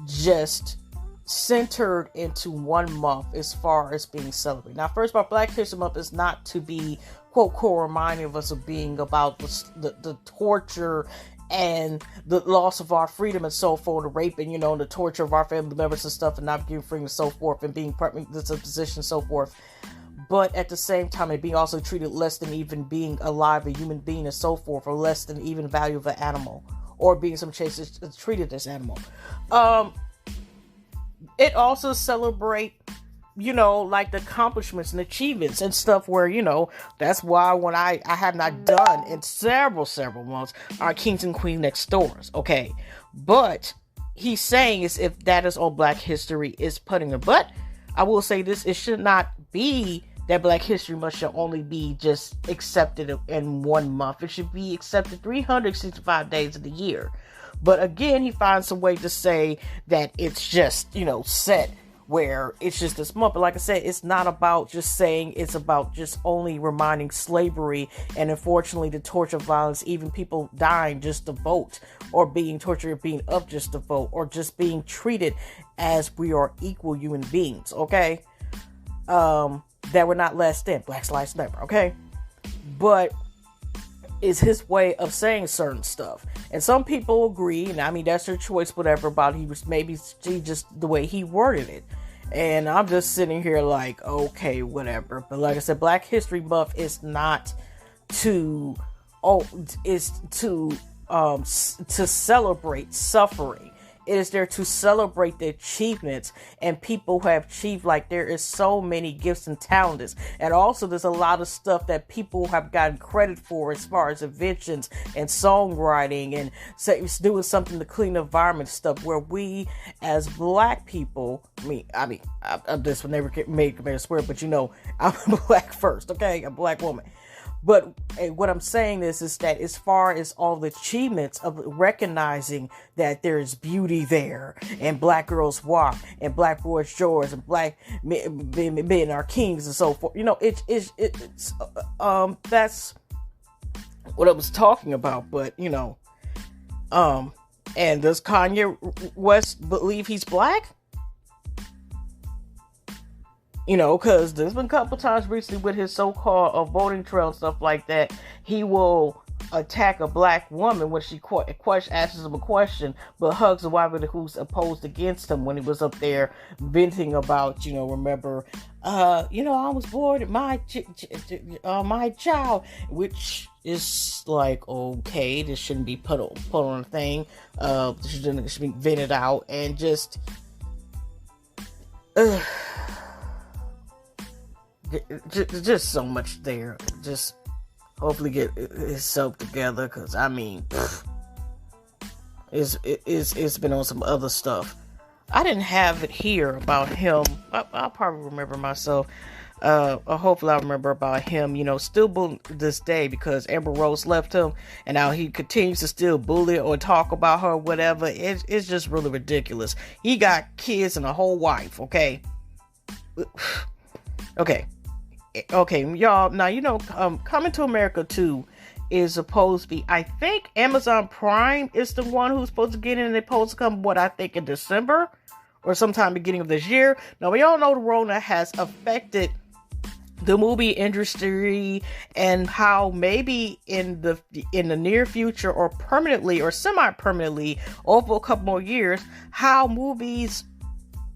just centered into one month as far as being celebrated. Now, first of all, Black History Month is not to be, quote, reminding of us of being about the torture and the loss of our freedom and so forth, the rape and, the torture of our family members and stuff, and not giving freedom and so forth, and being put in this position and so forth. but at the same time, it being also treated less than even being alive, a human being, and so forth, or less than even value of an animal, or being in some cases treated as animal. It also celebrate, like the accomplishments and achievements and stuff where, that's why when I have not done in several months our Kings and Queens next doors. Okay. But he's saying is if that is all Black history is putting it. But I will say this, it should not be that Black History Month should only be just accepted in 1 month. It should be accepted 365 days of the year. But again, he finds a way to say that it's just, set where it's just this month. But like I said, it's not about just saying, it's about just only reminding slavery and unfortunately the torture of violence, even people dying just to vote, or being tortured, or being up just to vote, or just being treated as we are equal human beings, okay? That we're not less than. Black Lives Matter, okay? But is his way of saying certain stuff. And some people agree, and I mean, that's their choice, whatever, about he just the way he worded it. And I'm just sitting here like, okay, whatever. But like I said, Black History Month is not to celebrate suffering. It is there to celebrate the achievements and people who have achieved. Like, there is so many gifts and talents. And also there's a lot of stuff that people have gotten credit for as far as inventions and songwriting and doing something to clean the environment stuff, where we as Black people, I this will never make me swear, but I'm Black first, okay? I'm a Black woman. But what I'm saying is that as far as all the achievements of recognizing that there's beauty there, and Black girls walk, and Black boys joys, and Black men are kings, and so forth. It's that's what I was talking about. But and does Kanye West believe he's Black? Because there's been a couple times recently with his so-called voting trail and stuff like that, he will attack a Black woman when she asks him a question, but hugs a wife who's opposed against him when he was up there venting about, remember, I was born my child, which is like, okay, this shouldn't be put on a thing. This should be vented out and just... Just so much there. Just hopefully get himself together, because it's been on some other stuff. I didn't have it here about him. I'll probably remember myself. Hopefully I'll remember about him, still bullying this day because Amber Rose left him, and now he continues to still bully or talk about her or whatever. It's just really ridiculous. He got kids and a whole wife, okay? Okay, y'all. Now, Coming to America 2 is supposed to be, I think Amazon Prime is the one who's supposed to get in. They're supposed to come, I think in December or sometime beginning of this year. Now, we all know the Rona has affected the movie industry, and how maybe in the near future, or permanently or semi-permanently over a couple more years, how movies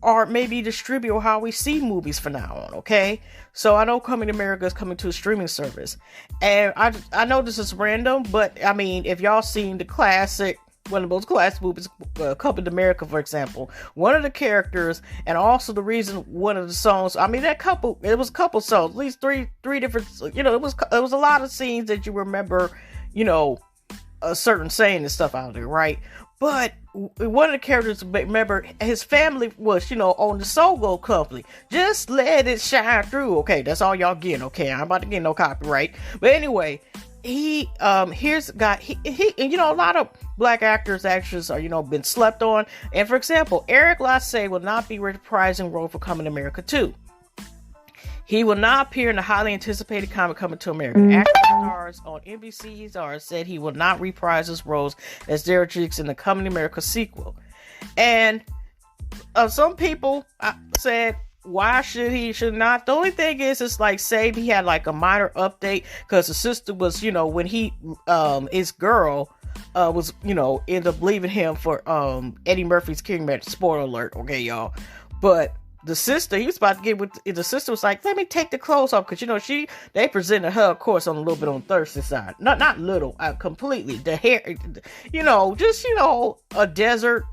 are maybe distribute, or how we see movies from now on, okay? So I know Coming to America is coming to a streaming service. And I know this is random, but if y'all seen the classic, one of the most classic movies, Coming to America, for example, one of the characters, and also the reason one of the songs, it was a couple songs, at least three different, it was a lot of scenes that you remember, a certain saying and stuff out there, right? But one of the characters, remember, his family was, on the Sogo company. Just let it shine through. Okay, that's all y'all getting. Okay, I'm about to get no copyright. But anyway, here's a guy. He a lot of Black actors are, been slept on. And for example, Eric Lassay will not be reprising role for Coming to America 2. He will not appear in the highly anticipated comic Coming to America. Actor stars on NBC's said he will not reprise his roles as Derek in the Coming to America sequel. And some people said, why should he? Should not? The only thing is, it's like, say he had like a minor update, because the sister was, when he, his girl, was, ended up leaving him for Eddie Murphy's King Magic. Spoiler alert, okay, y'all. But the sister, he was about to get with the sister, was like, let me take the clothes off, because they presented her, of course, on a little bit on thirsty side, not little, completely, the hair, just a desert,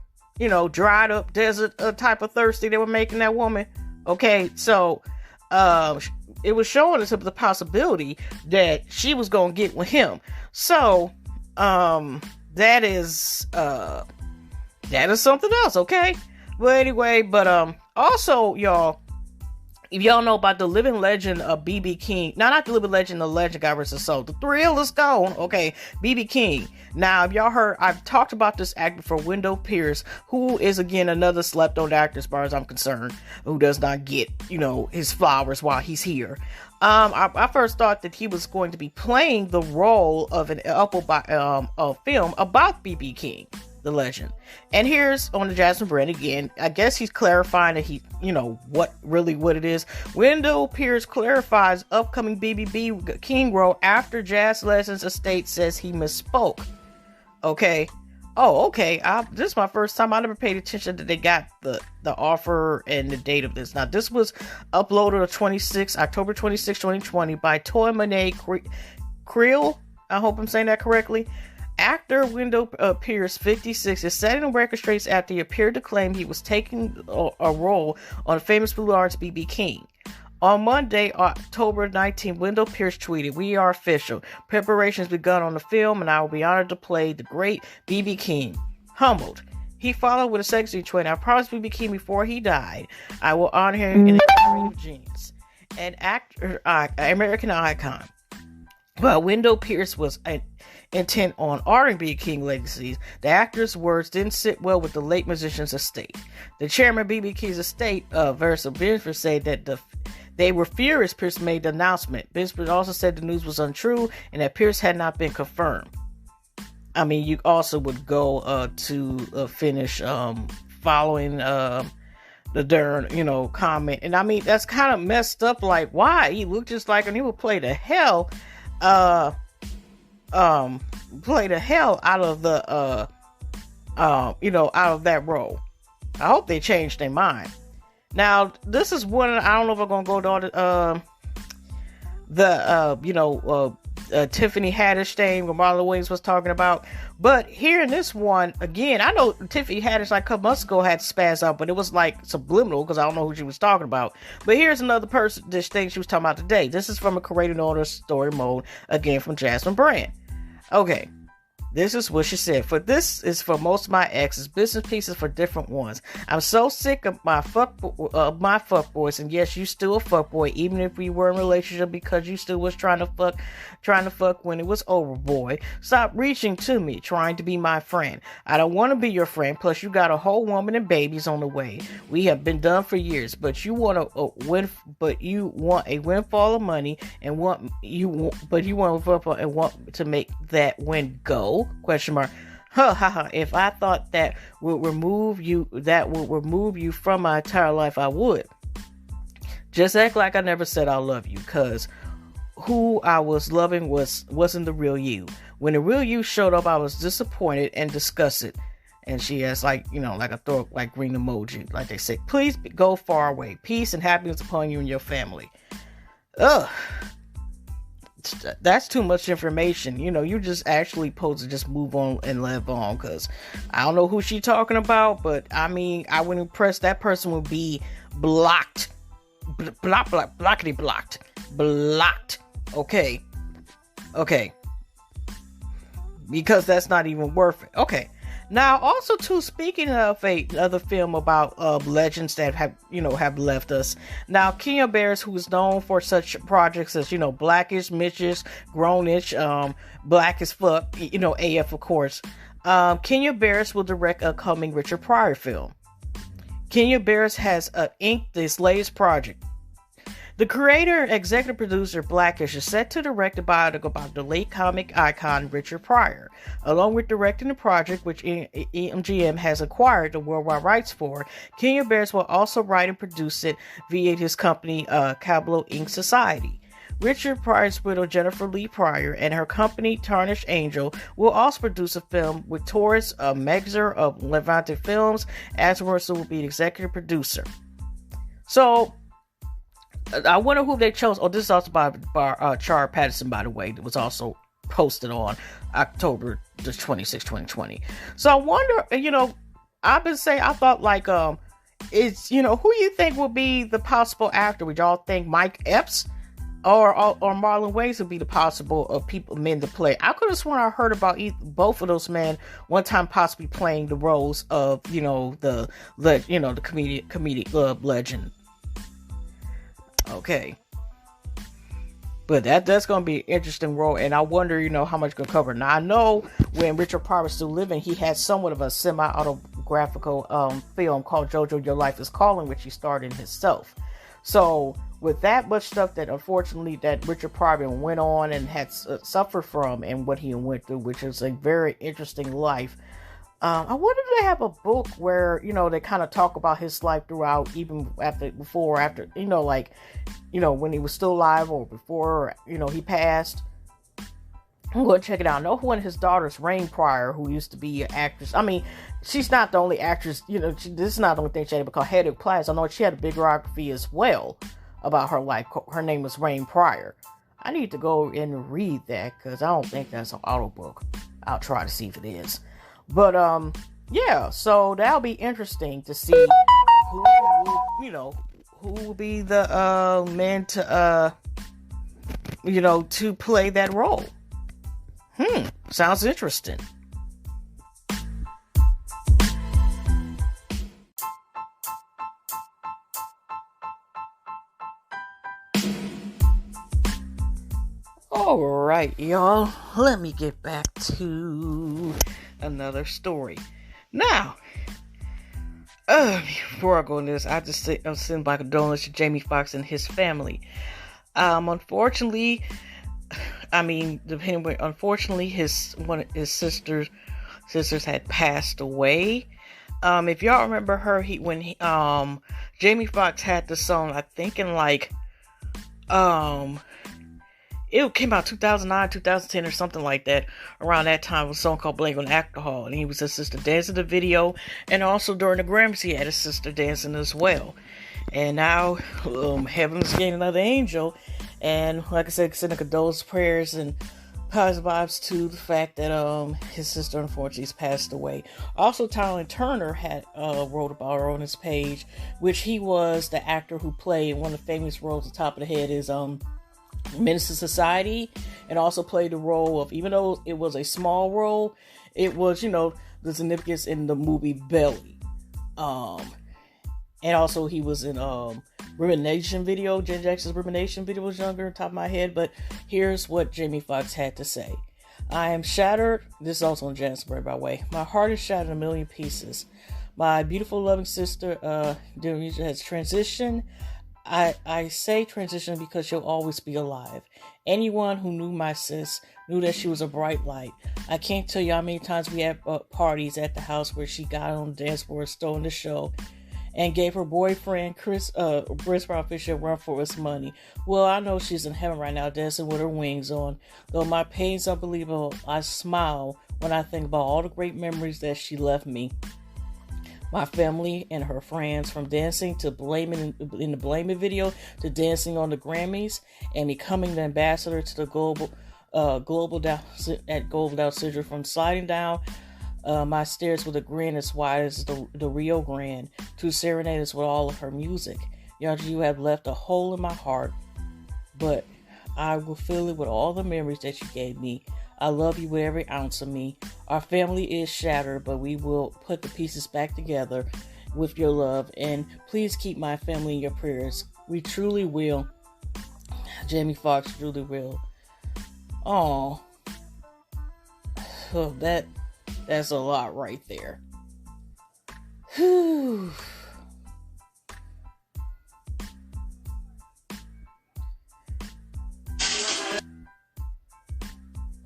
dried up desert type of thirsty they were making that woman. Okay, so it was showing us the possibility that she was gonna get with him. So that is something else. Okay, well, anyway, but also, y'all, if y'all know about the living legend of B.B. King, not the living legend, the legend got rid of soul. The thrill is gone. Okay, B.B. King. Now, if y'all heard, I've talked about this actor for Wendell Pierce, who is, again, another slept-on actor as far as I'm concerned, who does not get, his flowers while he's here. I first thought that he was going to be playing the role of a film about B.B. King, the legend. And here's on the Jasmine Brand again. I guess he's clarifying that he, what it is. Wendell Pierce clarifies upcoming B.B. King role after Jazz Legend's estate says he misspoke. Okay. Oh, okay. This is my first time. I never paid attention that they got the offer and the date of this. Now, this was uploaded on October 26, 2020 by Toy Monet Creel. I hope I'm saying that correctly. Actor Wendell Pierce, 56, is setting the record straight after he appeared to claim he was taking a role on famous Blue Arts B.B. King. On Monday, October 19, Wendell Pierce tweeted, "We are official. Preparations begun on the film, and I will be honored to play the great B.B. King. Humbled." He followed with a sexy tweet, "I promised B.B. King before he died, I will honor him in a creative genius." An actor, American icon. While Wendell Pierce was intent on honoring B.B. King legacies, the actor's words didn't sit well with the late musician's estate. The chairman of B.B. King's estate, Versa Binsford, said that they were furious Pierce made the announcement. Binsford also said the news was untrue and that Pierce had not been confirmed. I mean, you also would go to finish following the Dern, comment. And I mean, that's kind of messed up. Like, why? He looked just like him. He would play the hell out of the out of that role. I hope they changed their mind. Now, this is one, I don't know if I'm gonna go to Tiffany Haddish thing where Marlon Williams was talking about, but here in this one, again, I know Tiffany Haddish like a couple months ago had spaz out, but it was like subliminal because I don't know who she was talking about. But here's another person, this thing she was talking about today. This is from a creative order story mode, again from Jasmine Brand. Okay. This is what she said. "For this is for most of my exes, business pieces for different ones. I'm so sick of my fuckboys, and yes, you still a fuckboy, even if we were in a relationship, because you still was trying to fuck when it was over, boy. Stop reaching to me, trying to be my friend. I don't want to be your friend. Plus, you got a whole woman and babies on the way. We have been done for years, but you want a windfall of money and want to make that win go? Question mark. If I thought that would remove you from my entire life, I would. Just act like I never said I love you, cause who I was loving wasn't the real you. When the real you showed up, I was disappointed and disgusted." And she has like a throw like green emoji, like they say, "Please go far away. Peace and happiness upon you and your family." Ugh. That's too much information. You just actually supposed to just move on and live on, because I don't know who she talking about, but I mean, I wouldn't press that person would be blocked. Blockety blocked. Blocked. Okay. Because that's not even worth it. Okay. Now, also too, speaking of another film about legends that have left us. Now, Kenya Barris, who is known for such projects as Blackish, Mitchish, Grownish, Black as Fuck, AF of course. Kenya Barris will direct a coming Richard Pryor film. Kenya Barris has inked this latest project. The creator and executive producer Blackish is set to direct a biopic about the late comic icon Richard Pryor. Along with directing the project, which MGM has acquired the worldwide rights for, Kenya Barris will also write and produce it via his company Cablo Ink Society. Richard Pryor's widow Jennifer Lee Pryor and her company Tarnished Angel will also produce a film with Taurus Megzer of Levante Films, as Mercer will be the executive producer. So I wonder who they chose. Oh, this is also by Char Patterson, by the way. It was also posted on October the 26th, 2020. So I wonder, I've been saying, I thought like, it's, who you think will be the possible actor? Would y'all think Mike Epps or Marlon Wayans would be the possible men to play? I could have sworn I heard about both of those men one time possibly playing the roles of, the comedic legend. Okay. But that's going to be an interesting role, and I wonder, how much going to cover. Now, I know when Richard Pryor was still living, he had somewhat of a semi-autographical film called JoJo Your Life is Calling, which he starred in himself. So, with that much stuff that, unfortunately, that Richard Pryor went on and had suffered from, and what he went through, which is a very interesting life, I wonder if they have a book where, they kind of talk about his life throughout, even before, after, when he was still alive or before, he passed. I'm going to check it out. I know one of his daughters, Rain Pryor, who used to be an actress. I mean, she's not the only actress, this is not the only thing she had to become head of class. I know she had a biography as well about her life. Her name was Rain Pryor. I need to go and read that because I don't think that's an auto book. I'll try to see if it is. But, yeah, so that'll be interesting to see who will be the, men to, to play that role. Sounds interesting. All right, y'all, let me get back to another story. Now, before I go into this, I'm sending my condolences to Jamie Foxx and his family. Unfortunately, one of his sisters had passed away. If y'all remember her, Jamie Foxx had the song, I think in it came out 2009, 2010 or something like that. Around that time, it was a song called Blame on Alcohol. And he was his sister dancing in the video. And also during the Grammys, he had his sister dancing as well. And now, heaven's getting another angel. And like I said, sending condolence prayers and positive vibes to the fact that his sister unfortunately has passed away. Also, Tyler Turner had wrote about her on his page, which he was the actor who played one of the famous roles at the top of the head is Menace to Society, and also played the role of, even though it was a small role, it was, the significance in the movie Belly. And also he was in Rumination video. Jen Jackson's Rumination video was younger on top of my head, but here's what Jamie Foxx had to say. I am shattered. This is also on Jansbury, by the way. My heart is shattered in a million pieces. My beautiful, loving sister, has transitioned. I say transition because she'll always be alive. Anyone who knew my sis knew that she was a bright light. I can't tell you how many times we had parties at the house where she got on the dance floor, stole the show, and gave her boyfriend, Chris Brown Fisher, a run for his money. Well, I know she's in heaven right now, dancing with her wings on. Though my pain's unbelievable, I smile when I think about all the great memories that she left me. My family and her friends, from dancing to blaming in the Blame It video to dancing on the Grammys and becoming the ambassador to the global down syndrome, from sliding down my stairs with a grin as wide as the Rio Grande to serenades with all of her music. You have left a hole in my heart, but I will fill it with all the memories that you gave me. I love you with every ounce of me. Our family is shattered, but we will put the pieces back together with your love. And please keep my family in your prayers. We truly will. Jamie Foxx truly will. Oh, that's a lot right there. Whew.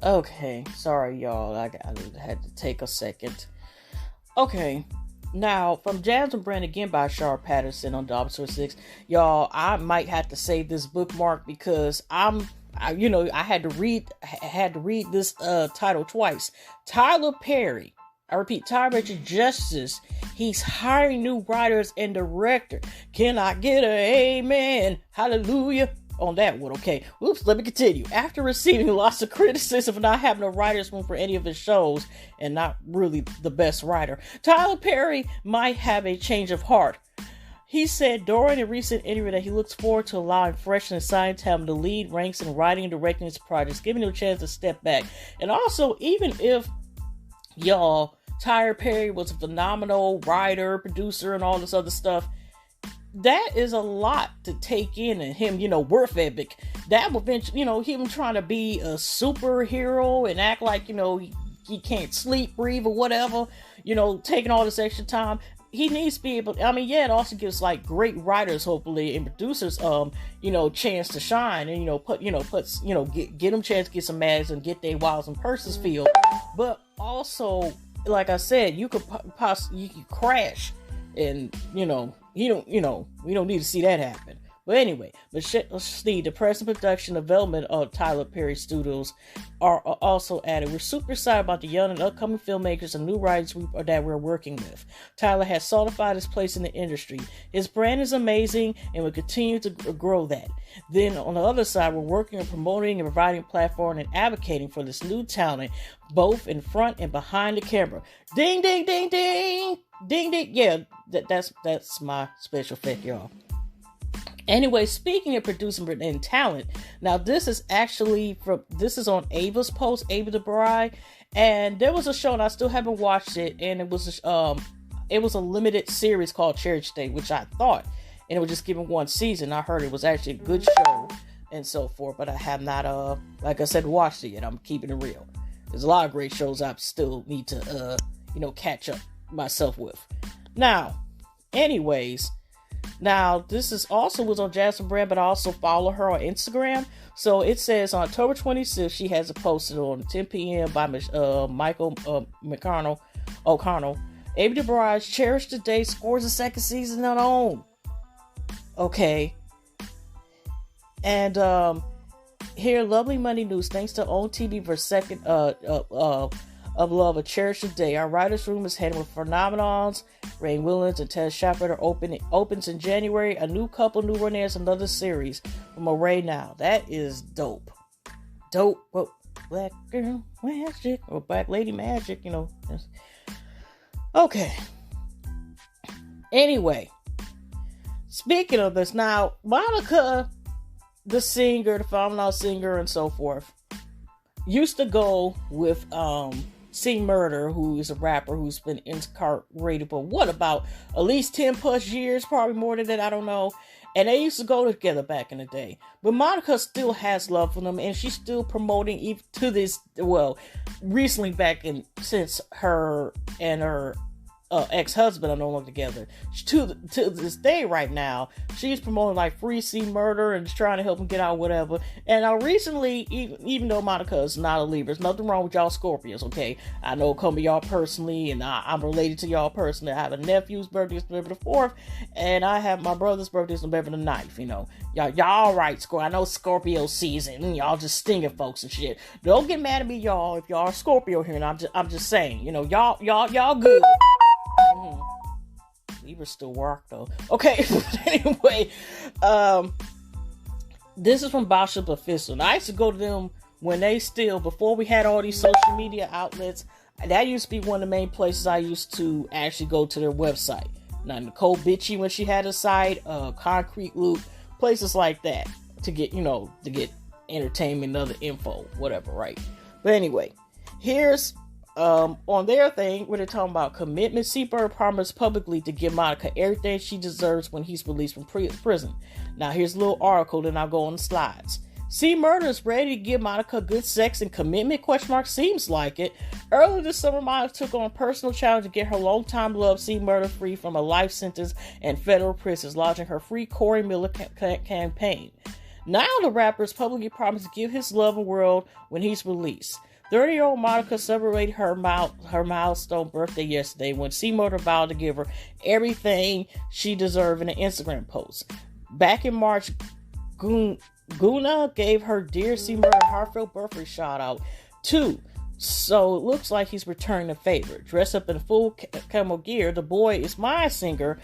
Okay, sorry y'all, I had to take a second. Okay, now from Jazz and Brand again by Char Patterson on Dobson 6. Y'all, I might have to save this bookmark because I had to read this title twice. Tyler Perry, I repeat, Tyler Perry Justice He's hiring new writers and director. Can I get an amen? Hallelujah. On that one, okay. Oops, let me continue. After receiving lots of criticism for not having a writer's room for any of his shows and not really the best writer, Tyler Perry might have a change of heart. He said during a recent interview that he looks forward to allowing fresh and exciting talent to lead ranks in writing and directing his projects, giving him a chance to step back. And also, even if Tyler Perry was a phenomenal writer, producer, and all this other stuff, that is a lot to take in, and him, worth ethic. That will eventually, him trying to be a superhero and act like, he can't sleep, breathe, or whatever, taking all this extra time. He needs to be able, it also gives like great writers, hopefully, and producers, chance to shine and, get them chance to get some mags and get their wiles and purses filled. But also, like I said, you could crash and, we don't need to see that happen. But anyway, let's see. The present production development of Tyler Perry Studios are also added. We're super excited about the young and upcoming filmmakers and new writers that we're working with. Tyler has solidified his place in the industry. His brand is amazing and will continue to grow that. Then on the other side, we're working on promoting and providing a platform and advocating for this new talent, both in front and behind the camera. Ding, ding, ding, ding, ding, ding. Yeah, that's my special effect, y'all. Anyway, speaking of producing and talent, now this is on Ava's post, Ava DeBry, and there was a show, and I still haven't watched it, and it was a limited series called Cherish Day, which I thought, and it was just given one season. I heard it was actually a good show and so forth, but I have not, like I said, watched it yet. I'm keeping it real. There's a lot of great shows I still need to, catch up myself with. Now, anyways. Now, this is also was on Jasmine Brand, but I also follow her on Instagram. So it says on October 26th, she has it posted on 10 p.m. by Michael O'Connell. Ava DeBry's Cherish the Day scores a second season on her own. Okay. And here, lovely Monday news. Thanks to OWN TV for second of Love, a Cherish the Day. Our writer's room is heading with phenomenons. Wendy William and Ted Shepard opens in January. A new couple, new runners, another series from Array Now. That is dope. Dope. Well, Black Girl Magic or Black Lady Magic, Okay. Anyway, speaking of this, now Monica, the singer, the phenomenal singer, and so forth, used to go with C Murder, who is a rapper who's been incarcerated for what, about at least 10 plus years, probably more than that, I don't know. And they used to go together back in the day. But Monica still has love for them, and she's still promoting even to this, recently since her and her ex-husband are no longer together. To this day right now, she's promoting like Free C Murder and trying to help him get out, whatever. And recently, even though Monica is not a Libra, there's nothing wrong with y'all Scorpios, okay? I know it come to y'all personally, and I'm related to y'all personally. I have a nephew's birthday is November the 4th, and I have my brother's birthday is November the 9th, Y'all right, Scorpio. I know Scorpio season, and y'all just stinging folks and shit. Don't get mad at me, y'all, if y'all are Scorpio here, and I'm just saying, y'all good. Libra still work though. Okay, anyway, this is from Bishop Official. And I used to go to them when before we had all these social media outlets. That used to be one of the main places I used to actually go to their website. Now, Nicole Bitchy, when she had a site, Concrete Loop, places like that to get entertainment and other info, whatever, right? But anyway, here's on their thing where they're talking about commitment. Seabird promised publicly to give Monica everything she deserves when he's released from prison. Now here's a little article, then I'll go on the slides. C Murder is ready to give Monica good sex and commitment? Seems like it. Earlier this summer, Monica took on a personal challenge to get her longtime love C Murder free from a life sentence and federal prisons, launching her Free Corey Miller campaign. Now the rapper is publicly promised to give his love and world when he's released. 30-year-old Monica celebrated her milestone birthday yesterday when C Murder vowed to give her everything she deserved in an Instagram post. Back in March, Guna gave her Dear C Murder heartfelt birthday shout out. 2. So it looks like he's returning a favor. Dressed up in full camo gear, the Boy Is Mine singer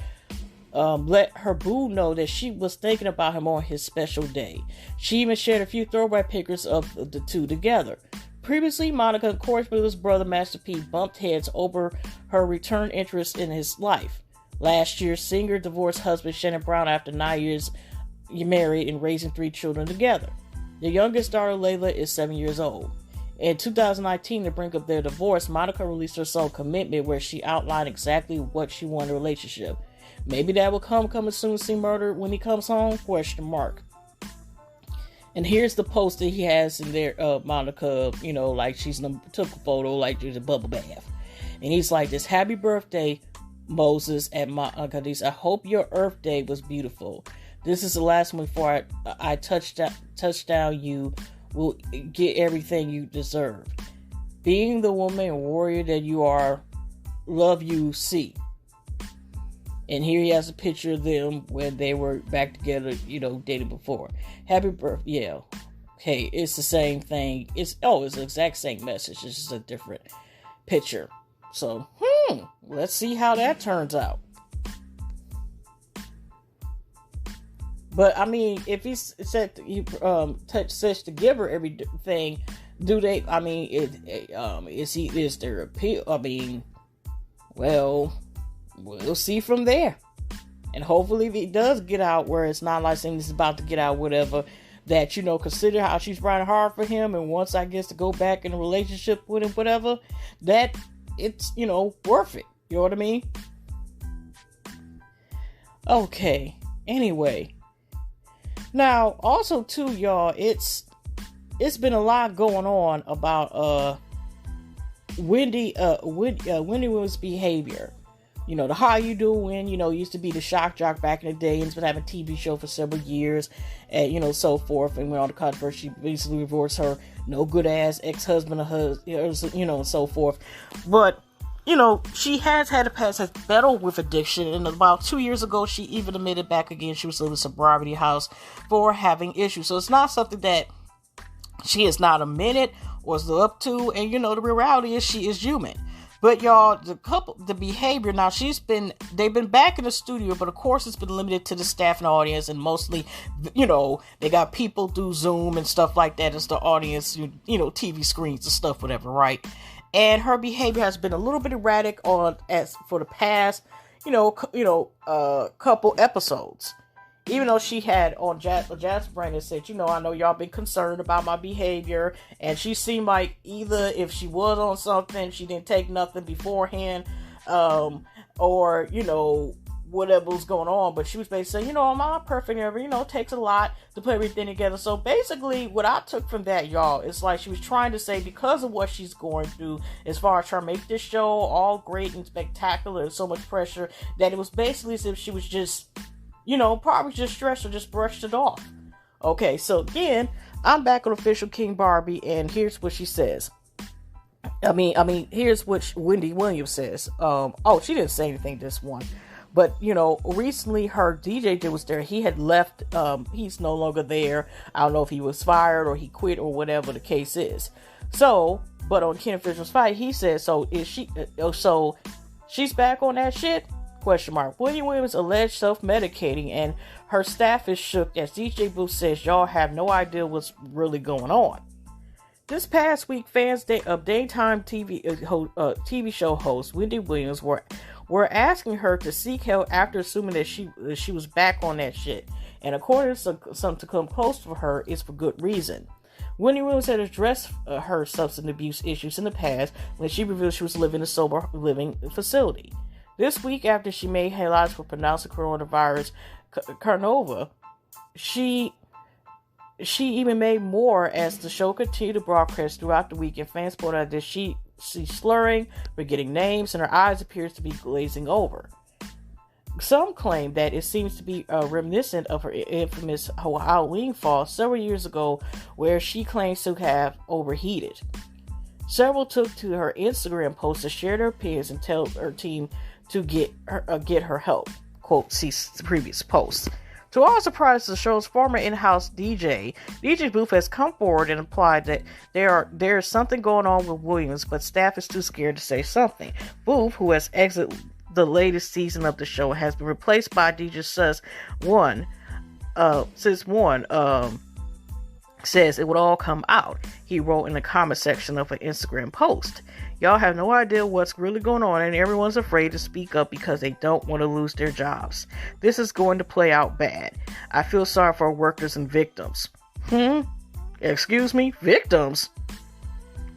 let her boo know that she was thinking about him on his special day. She even shared a few throwback pictures of the two together. Previously, Monica, of course, with his brother Master P, bumped heads over her return interest in his life. Last year, singer divorced husband Shannon Brown after 9 years married and raising 3 children together. Their youngest daughter, Lailah, is 7 years old. In 2019, to bring up their divorce, Monica released her song Commitment, where she outlined exactly what she wanted in a relationship. Maybe that will coming soon, see murder when he comes home? ? And here's the post that he has in there, Monica, like she's took a photo, like there's a bubble bath. And he's like, this happy birthday, Moses, and Monica. I hope your Earth Day was beautiful. This is the last one before I touch down. You will get everything you deserve. Being the woman and warrior that you are, love you, see. And here he has a picture of them when they were back together, dating before. Happy birthday. Yeah. Okay, it's the same thing. It's the exact same message. It's just a different picture. So, let's see how that turns out. But I mean, if he said says to give her everything, do they? I mean, is there appeal? I mean, well, we'll see from there. And hopefully, if he does get out, where it's not like saying he's about to get out, whatever, that consider how she's riding hard for him, and once I guess to go back in a relationship with him, whatever, that it's worth it. You know what I mean? Okay. Anyway. Now, also too, y'all, it's been a lot going on about Wendy Williams' behavior. The How You Doing, used to be the shock jock back in the day, and has been having a TV show for several years, and so forth. And when all the controversy, she basically divorced her no good ass ex-husband, and so forth. But she has had a past, has battled with addiction, and about 2 years ago, she even admitted back again she was living in a sobriety house for having issues. So it's not something that she is not admitted or is up to, and the reality is she is human. But y'all, the behavior, now they've been back in the studio, but of course it's been limited to the staff and audience, and mostly, they got people through Zoom and stuff like that as the audience, TV screens and stuff, whatever, right? And her behavior has been a little bit erratic for the past, couple episodes. Even though she had on Jasper Brandon said, I know y'all been concerned about my behavior, and she seemed like either if she was on something, she didn't take nothing beforehand, or whatever was going on. But she was basically saying, I'm not perfect, it takes a lot to put everything together. So basically, what I took from that, y'all, is like she was trying to say, because of what she's going through, as far as trying to make this show all great and spectacular and so much pressure, that it was basically as if she was just, probably just stressed or just brushed it off. Okay, so again, I'm back on Official King Barbie, and here's what she says. Here's what Wendy William says. She didn't say anything this one. But, recently her DJ that was there, he had left. He's no longer there. I don't know if he was fired or he quit or whatever the case is. So, but on Ken Official's fight, he said, so is she, so she's back on that shit? ? Wendy Williams alleged self-medicating, and her staff is shook as DJ Booth says y'all have no idea what's really going on. This past week, fans of daytime TV show host Wendy Williams were asking her to seek help after assuming that she was back on that shit. And according to some to come close to her, it's for good reason. Wendy Williams had addressed her substance abuse issues in the past when she revealed she was living in a sober living facility. This week, after she made headlines for pronouncing coronavirus carnova, she even made more as the show continued to broadcast throughout the week, and fans pointed out that she's slurring, forgetting names, and her eyes appears to be glazing over. Some claim that it seems to be reminiscent of her infamous Halloween fall several years ago, where she claims to have overheated. Several took to her Instagram post to share their opinions and tell her team to get her help. Quote, see the previous post. To all surprise, the show's former in-house DJ Booth has come forward and implied that there is something going on with Williams, but staff is too scared to say something. Booth, who has exited the latest season of the show, has been replaced by DJ Sus One. Says it would all come out. He wrote in the comment section of an Instagram post. Y'all have no idea what's really going on, and everyone's afraid to speak up because they don't want to lose their jobs. This is going to play out bad. I feel sorry for workers and victims. Excuse me? Victims?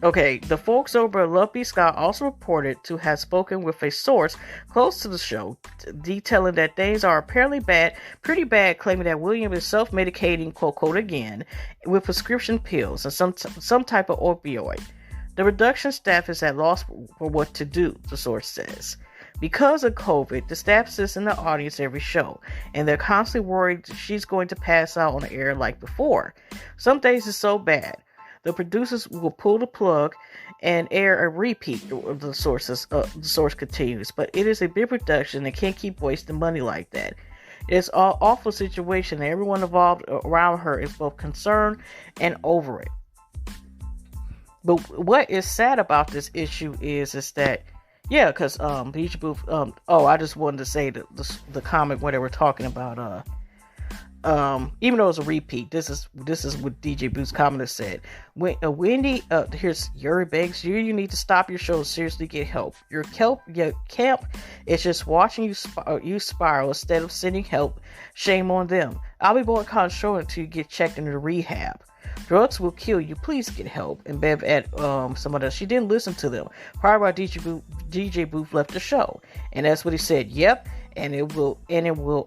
Okay, the folks over at Lumpy Scott also reported to have spoken with a source close to the show, detailing that things are apparently pretty bad, claiming that William is self-medicating, quote again, with prescription pills and some type of opioid. The production staff is at loss for what to do, the source says. Because of COVID, the staff sits in the audience every show, and they're constantly worried she's going to pass out on the air like before. Some days it's so bad, the producers will pull the plug and air a repeat, the source continues. But it is a big production and can't keep wasting money like that. It's an awful situation, and everyone involved around her is both concerned and over it. But what is sad about this issue is that, because DJ Booth, I just wanted to say the comment where they were talking about, even though it's a repeat, this is what DJ Booth's comment said. Wendy, here's Yuri Banks. You need to stop your show. Seriously, get help. Your camp is just watching you spiral instead of sending help. Shame on them. I'll be boycotting the show until you get checked into rehab. Drugs will kill you. Please get help. And Bev at some of that. She didn't listen to them. Prior while DJ Booth left the show, and that's what he said. Yep. And it will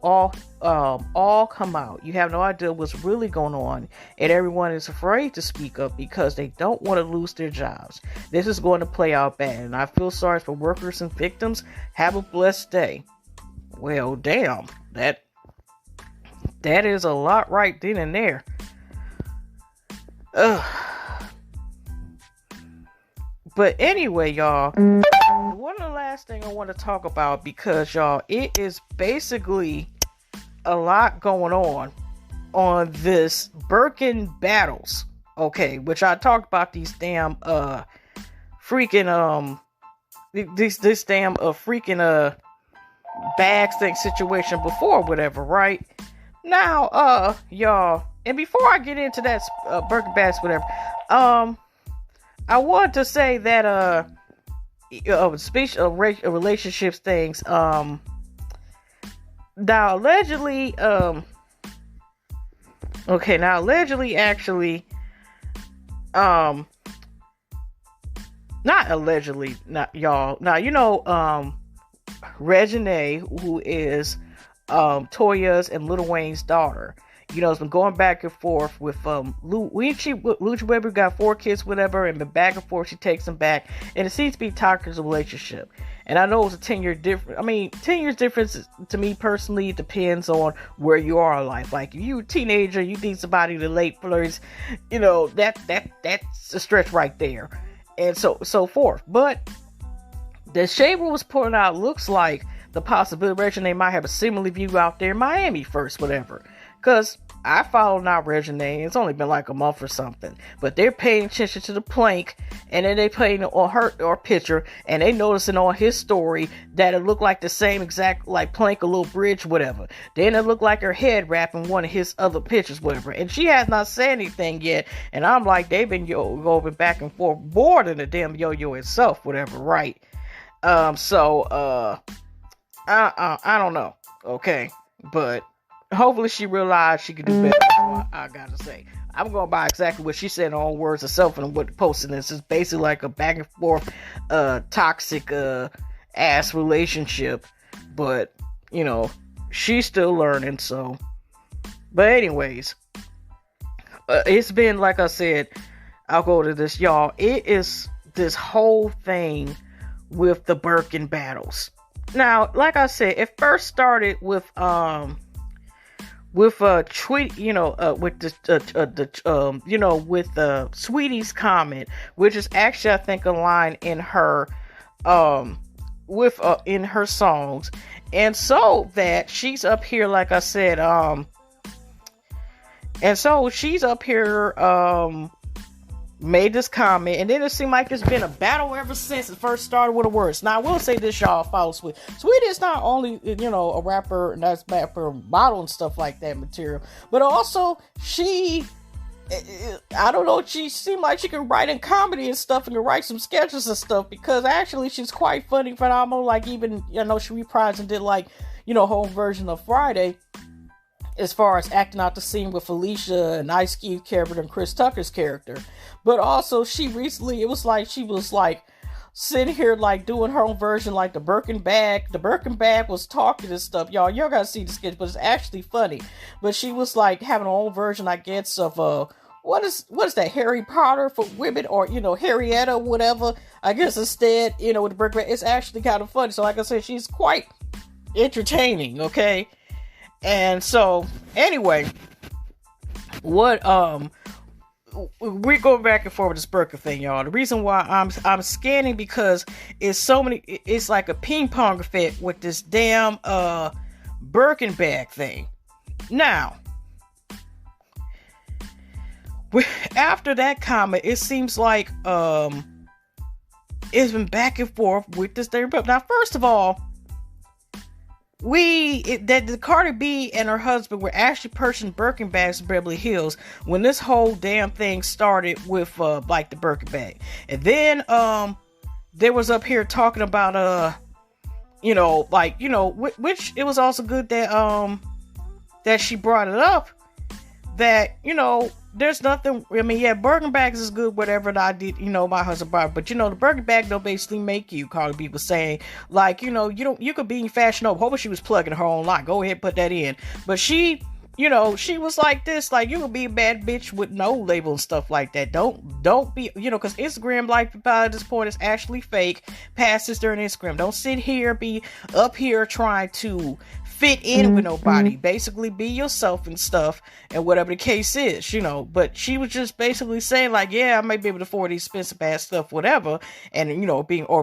all come out. You have no idea what's really going on, and everyone is afraid to speak up because they don't want to lose their jobs. This is going to play out bad, and I feel sorry for workers and victims. Have a blessed day. Well, damn, that is a lot right then and there. But anyway, y'all, one of the last thing I want to talk about, because y'all, it is basically a lot going on this Birkin Battles, okay, which I talked about these damn freaking this damn freaking bags thing situation before, whatever, right? Now, y'all, and before I get into that Birkin bags, whatever, I want to say that speech of relationships things, now allegedly actually, not allegedly, not y'all. Now, you know, Regine, who is Toya's and Lil Wayne's daughter, you know, has been going back and forth with Lucha Weber, got 4 kids, whatever, and been back and forth. She takes them back, and it seems to be toxic relationship. And I know it was a 10-year difference. I mean, 10 years difference to me personally, it depends on where you are in life. Like, if you're a teenager, you need somebody to late flirts, you know, that's a stretch right there, and so forth. But the Shaver was putting out looks like the possibility Regine might have a similar view out there in Miami first, whatever. Because I follow now Regine. It's only been like a month or something. But they're paying attention to the Plank. And then they playing on her picture. And they noticing on his story that it looked like the same exact like Plank, a little bridge, whatever. Then it looked like her head wrap in one of his other pictures, whatever. And she has not said anything yet. And I'm like, they've been going back and forth more than the damn yo-yo itself, whatever, right? I don't know. Okay. But hopefully she realized she could do better. I gotta say, I'm going by exactly what she said in her own words herself, and what posting this is basically like a back and forth, toxic, ass relationship. But you know, she's still learning. So, but anyways, it's been, like I said, I'll go to this, y'all. It is this whole thing with the Birkin battles. Now, like I said, it first started with tweet, you know, with the Sweetie's comment, which is actually, I think, a line in her in her songs. And so that she's up here, like I said, And so she's up here, made this comment, and then it seemed like it's been a battle ever since it first started with the words. Now I will say this, y'all, follow Sweet. Sweet is not only, a rapper, and that's bad for model and stuff like that material, but also I don't know, she seemed like she can write in comedy and stuff, and can write some sketches and stuff, because actually she's quite funny, phenomenal. Like, even, she reprised and did, like, her own version of Friday, as far as acting out the scene with Felicia and Ice Cube character and Chris Tucker's character. But also, she recently, it was like she was like sitting here like doing her own version, like the Birkin Bag. The Birkin Bag was talking and stuff. Y'all gotta see the sketch, but it's actually funny. But she was like having her own version, I guess, of what is that, Harry Potter for women, or Harrietta, whatever. I guess instead, with the Birkin Bag, it's actually kind of funny. So like I said, she's quite entertaining, okay? And so, anyway, what we're going back and forth with this Birkin thing, y'all. The reason why I'm scanning, because it's so many. It's like a ping pong effect with this damn Birkin bag thing. Now, after that comment, it seems like it's been back and forth with this thing. Now, first of all, the Cardi B and her husband were actually purchasing Birkin bags in Beverly Hills when this whole damn thing started with like the Birkin bag. And then they was up here talking about which it was also good that that she brought it up, that there's nothing. I mean, yeah, Birkin bags is good, whatever. That I did, my husband bought it. But the Birkin bag don't basically make you. Cardi B was saying, like, you could be in fashion over. Hopefully she was plugging her own line. Go ahead, put that in. But she was like this, like, you could be a bad bitch with no label and stuff like that. Don't be, because Instagram life by this point is actually fake. Past this during Instagram. Don't sit here, be up here trying to fit in with nobody. Basically be yourself and stuff, and whatever the case is, but she was just basically saying, like, yeah, I may be able to afford these expensive ass stuff, whatever, and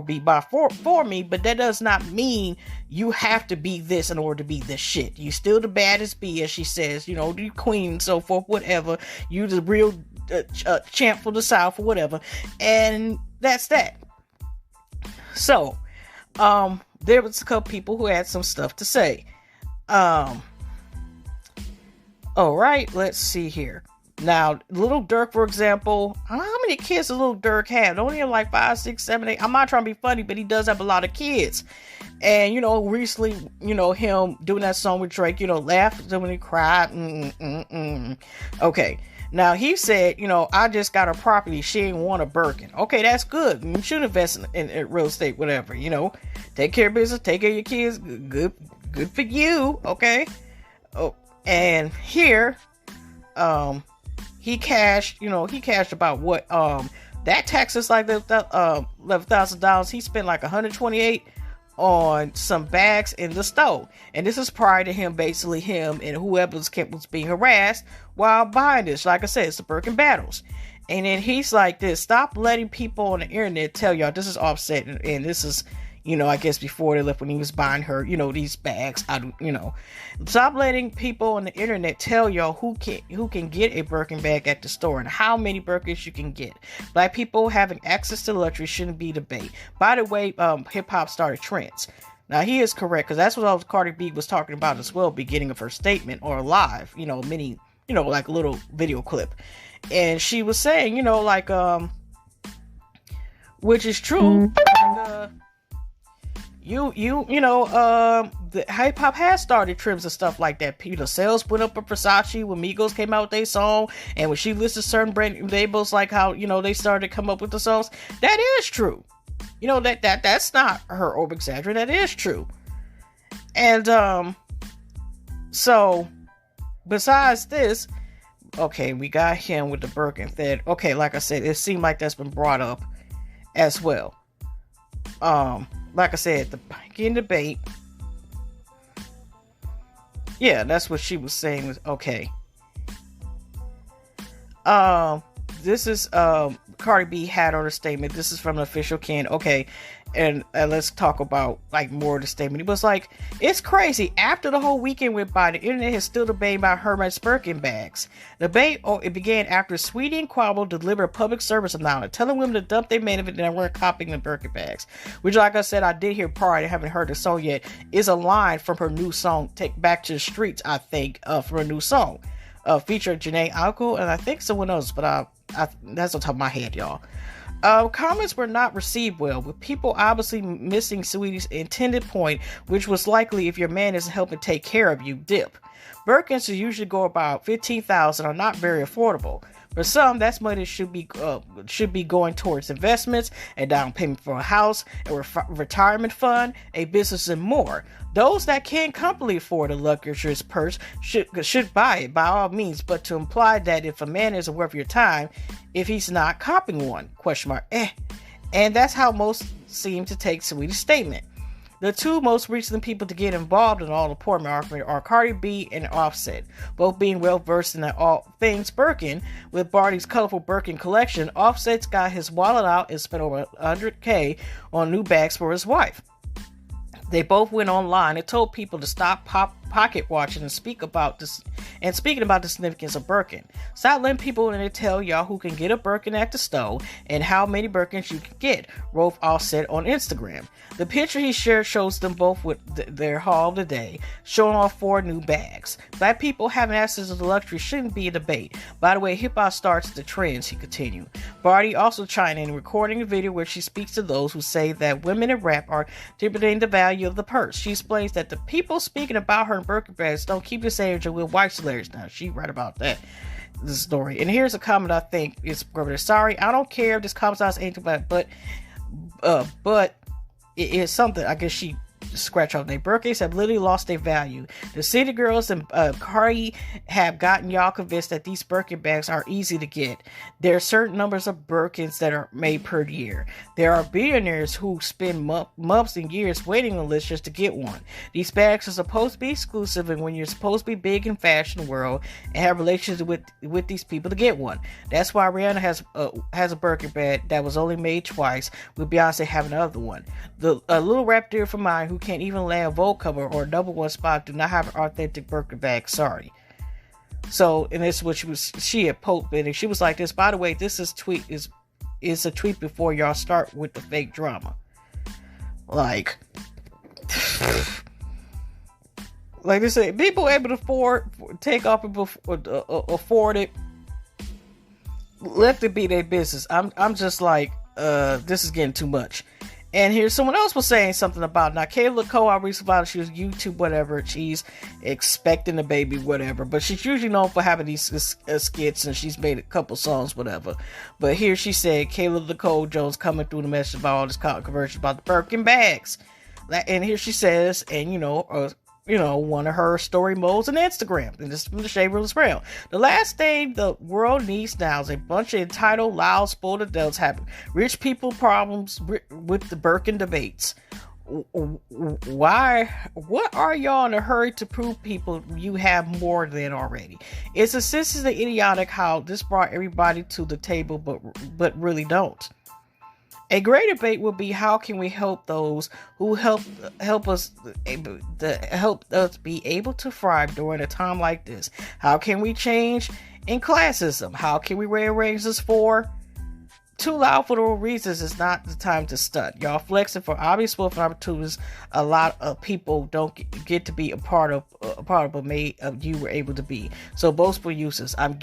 be by for me, but that does not mean you have to be this in order to be this shit. You still the baddest bee, as she says, the queen and so forth, whatever. You the real champ for the South or whatever, and that's that. So there was a couple people who had some stuff to say. All right, let's see here. Now, Little Durk, for example, I don't know how many kids does Little Durk have. Don't he have like 5, 6, 7, 8? I'm not trying to be funny, but he does have a lot of kids. And, recently, him doing that song with Drake, laughed when he cried. Okay. Now, he said, I just got a property. She ain't want a Birkin. Okay, that's good. You should invest in real estate, whatever, Take care of business, take care of your kids. Good for you, okay? Oh, and here, he cashed about what, that tax is like $11,000. He spent like $128 on some bags in the store. And this is prior to him and whoever was being harassed while buying this. Like I said, it's the Birkin Battles. And then he's like this, stop letting people on the internet tell y'all this is Offset, and this is, I guess before they left when he was buying her, these bags. Stop letting people on the internet tell y'all who can get a Birkin bag at the store and how many Birkins you can get. Black people having access to luxury shouldn't be debate. By the way, hip hop started trends. Now he is correct, because that's what Cardi B was talking about as well, beginning of her statement or live, mini, like a little video clip, and she was saying, which is true. The hip hop has started trims and stuff like that. Sales went up at Versace when Migos came out with their song, and when she listed certain brand labels, like how they started to come up with the songs. That is true. That's not her over exaggerating. That is true. And so besides this, okay, we got him with the Birkin thing. Okay, like I said, it seemed like that's been brought up as well. Like I said, the Birkin debate. Yeah, that's what she was saying was okay. This is Cardi B had on her statement. This is from an official can. Okay. And let's talk about like more of the statement. It was like, it's crazy. After the whole weekend went by, the internet has still debated about Herman's Birkin bags. The debate it began after Sweetie and Quavo delivered a public service announcement telling women to dump their man if they weren't copying the Birkin bags. Which, like I said, I did hear part. I haven't heard the song yet. Is a line from her new song, "Take Back to the Streets." I think from a new song, featuring Janae Aiko and I think someone else, but that's on top of my head, y'all. Comments were not received well, with people obviously missing Sweetie's intended point, which was likely if your man isn't helping take care of you, dip. Birkins usually go about $15,000 are not very affordable. For some, that money should be going towards investments, a down payment for a house, a retirement fund, a business, and more. Those that can comfortably afford a luxurious purse should buy it by all means, but to imply that if a man isn't worth your time, if he's not copying one, ? And that's how most seem to take Sweetie's statement. The two most recent people to get involved in all the porn marketing are Cardi B and Offset, both being well versed in all things Birkin. With Barty's colorful Birkin collection, Offset's got his wallet out and spent over $100K on new bags for his wife. They both went online and told people to stop pocket watching and speaking about the significance of Birkin. Stop letting people in there tell y'all who can get a Birkin at the store and how many Birkins you can get, wrote Offset on Instagram. The picture he shared shows them both with their haul of the day, showing off 4 new bags. Black people having access to the luxury shouldn't be a debate. By the way, hip-hop starts the trends, he continued. Barty also chimed in, recording a video where she speaks to those who say that women in rap are diminuting the value of the purse. She explains that the people speaking about her in Birkin bags don't keep the same as with white celebrities. Now, she right about that. The story. And here's a comment I think is sorry, I don't care if this comment is anything but it is something. I guess she scratch off their Birkins have literally lost their value. The city girls and Cardi have gotten y'all convinced that these Birkin bags are easy to get. There are certain numbers of Birkins that are made per year. There are billionaires who spend months and years waiting on lists just to get one. These bags are supposed to be exclusive, and when you're supposed to be big in fashion world and have relationships with these people to get one. That's why Rihanna has a Birkin bag that was only made twice, with Beyonce having another one. A little rap dear for mine who can't even land a Vogue cover or a #1 spot do not have an authentic Birkin bag. Sorry. So, and this is what she had posted, and she was like this. By the way, this is a tweet before y'all start with the fake drama. Like they say, people able to take off and afford it. Let it be their business. I'm just like, this is getting too much. And here's someone else was saying something about, now Kayla Cole, I recently found out she was YouTube, whatever, she's expecting a baby, whatever, but she's usually known for having these skits, and she's made a couple songs, whatever. But here she said, Kayla Nicole Jones coming through the message about all this controversy about the Birkin bags. And here she says, and one of her story modes on Instagram. And this is from the Shade Room Brown. The last thing the world needs now is a bunch of entitled, loud, spoiled adults having rich people problems with the Birkin debates. Why? What are y'all in a hurry to prove people you have more than already? It's a sense of idiotic how this brought everybody to the table, but really don't. A great debate will be how can we help those who help us be able to thrive during a time like this? How can we change in classism? How can we rearrange this for too loud for the reasons? It's not the time to stunt. Y'all flexing for obvious wealth and opportunities. A lot of people don't get to be a part of what made you were able to be. So boastful uses. I'm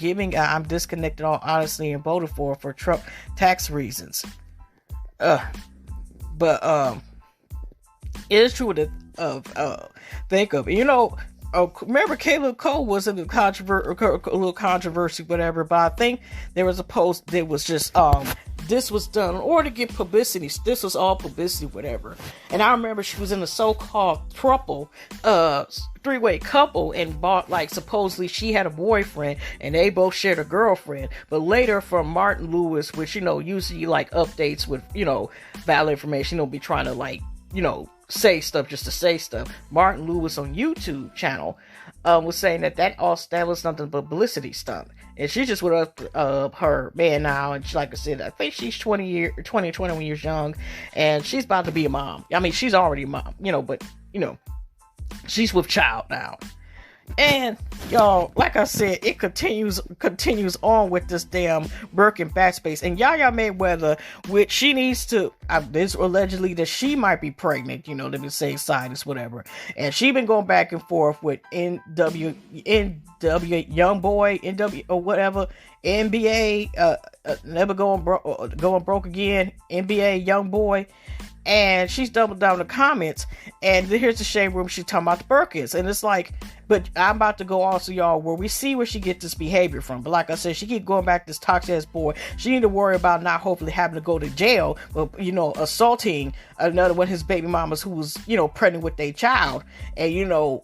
disconnected all honestly and voted for Trump tax reasons. But it is true to think of. Remember Kayla Cole was in a little controversy, whatever. But I think there was a post that was just this was done in order to get publicity. This was all publicity, whatever. And I remember she was in a so-called three-way couple, and bought, like, supposedly she had a boyfriend and they both shared a girlfriend. But later from Martin Lewis, which usually like updates with valid information, be trying to say stuff just to say stuff. Martin Lewis on YouTube channel was saying that was nothing but publicity stunt. And she's just with her man now. And like I said, I think she's 21 years young. And she's about to be a mom. I mean, she's already a mom, but, she's with child now. And y'all, like I said, it continues on with this damn Birkin backspace. And Yaya Mayweather, which she needs to, there's allegedly that she might be pregnant, they've been saying science, whatever. And she been going back and forth with NW young boy, NW or whatever, NBA, never going broke again, NBA young boy. And she's doubled down in the comments. And here's the shade room. She's talking about the Birkins. And it's like, but I'm about to go also, y'all, where we see where she gets this behavior from. But like I said, she keep going back to this toxic ass boy. She need to worry about not hopefully having to go to jail, but, assaulting another one of his baby mamas who was, pregnant with their child. And,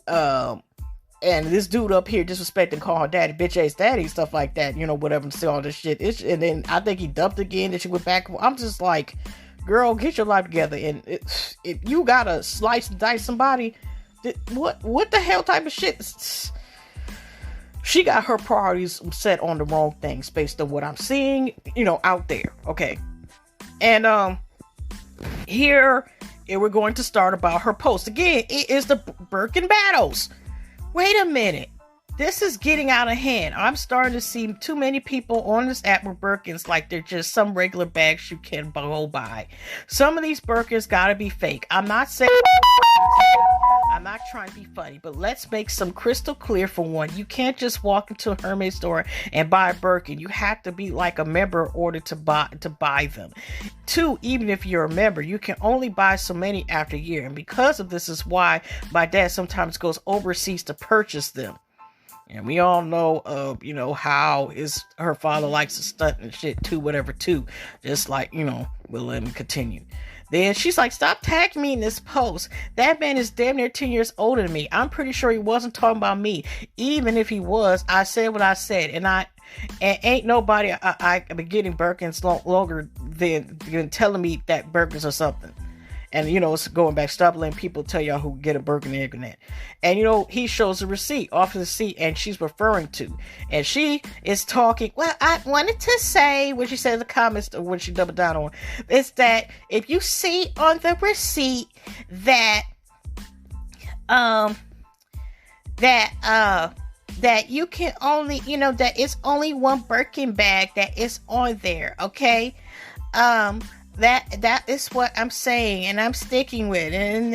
and this dude up here disrespecting, calling her daddy, bitch ass daddy, stuff like that, whatever, and say all this shit. And then I think he dumped again, and she went back. I'm just like, girl, get your life together. And if you gotta slice and dice somebody, what the hell type of shit? She got her priorities set on the wrong things based on what I'm seeing, out there. Okay. And here we're going to start about her post. Again, it is the Birkin Battles. Wait a minute. This is getting out of hand. I'm starting to see too many people on this app with Birkins like they're just some regular bags you can go buy. Some of these Birkins gotta be fake. I'm not saying... I'm not trying to be funny, but let's make some crystal clear. For one, you can't just walk into a Hermes store and buy a Birkin. You have to be like a member in order to buy them. Two, even if you're a member, you can only buy so many after a year. And because of this is why my dad sometimes goes overseas to purchase them. And we all know, how her father likes to stunt and shit too, whatever too. Just like, we'll let him continue. Then she's like, stop tagging me in this post. That man is damn near 10 years older than me. I'm pretty sure he wasn't talking about me. Even if he was, I said what I said. And ain't nobody I've been getting Birkins longer than telling me that Birkins or something. And, it's going back, stop letting people tell y'all who get a Birkin on the internet. And, he shows a receipt off of the seat and she's referring to. And she is talking, well, I wanted to say, when she said in the comments, or when she doubled down on, is that if you see on the receipt that you can only, that it's only one Birkin bag that is on there, okay? That is what I'm saying, and I'm sticking with it, and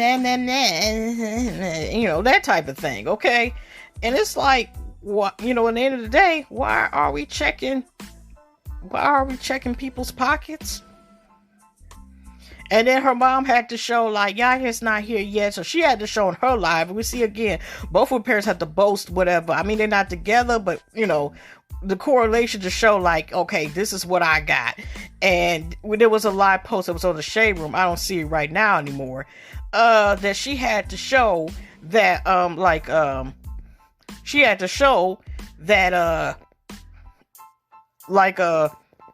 that type of thing, okay? And it's like, what, at the end of the day, why are we checking people's pockets? And then her mom had to show, like, Yaya's not here yet, so she had to show on her live. And we see again, both of her parents have to boast, whatever. I mean, they're not together, but, the correlation to show, like, okay, this is what I got. And there was a live post that was on the Shade Room. I don't see it right now anymore. That she had to show that, she had to show that,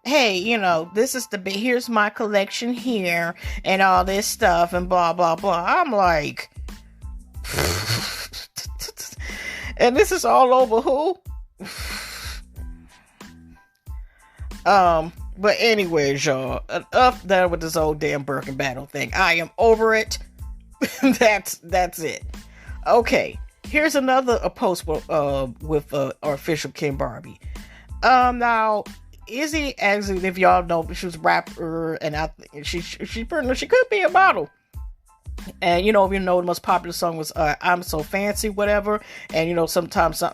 hey, this is here's my collection here and all this stuff and blah, blah, blah. I'm like, and this is all over who? But anyways, y'all, up there with this old damn Birkin battle thing. I am over it. That's it. Okay, here's another post with our official Kim Barbie. Now, Izzy, as if y'all know, she was a rapper, and she could be a model. And the most popular song was "I'm So Fancy," whatever. And sometimes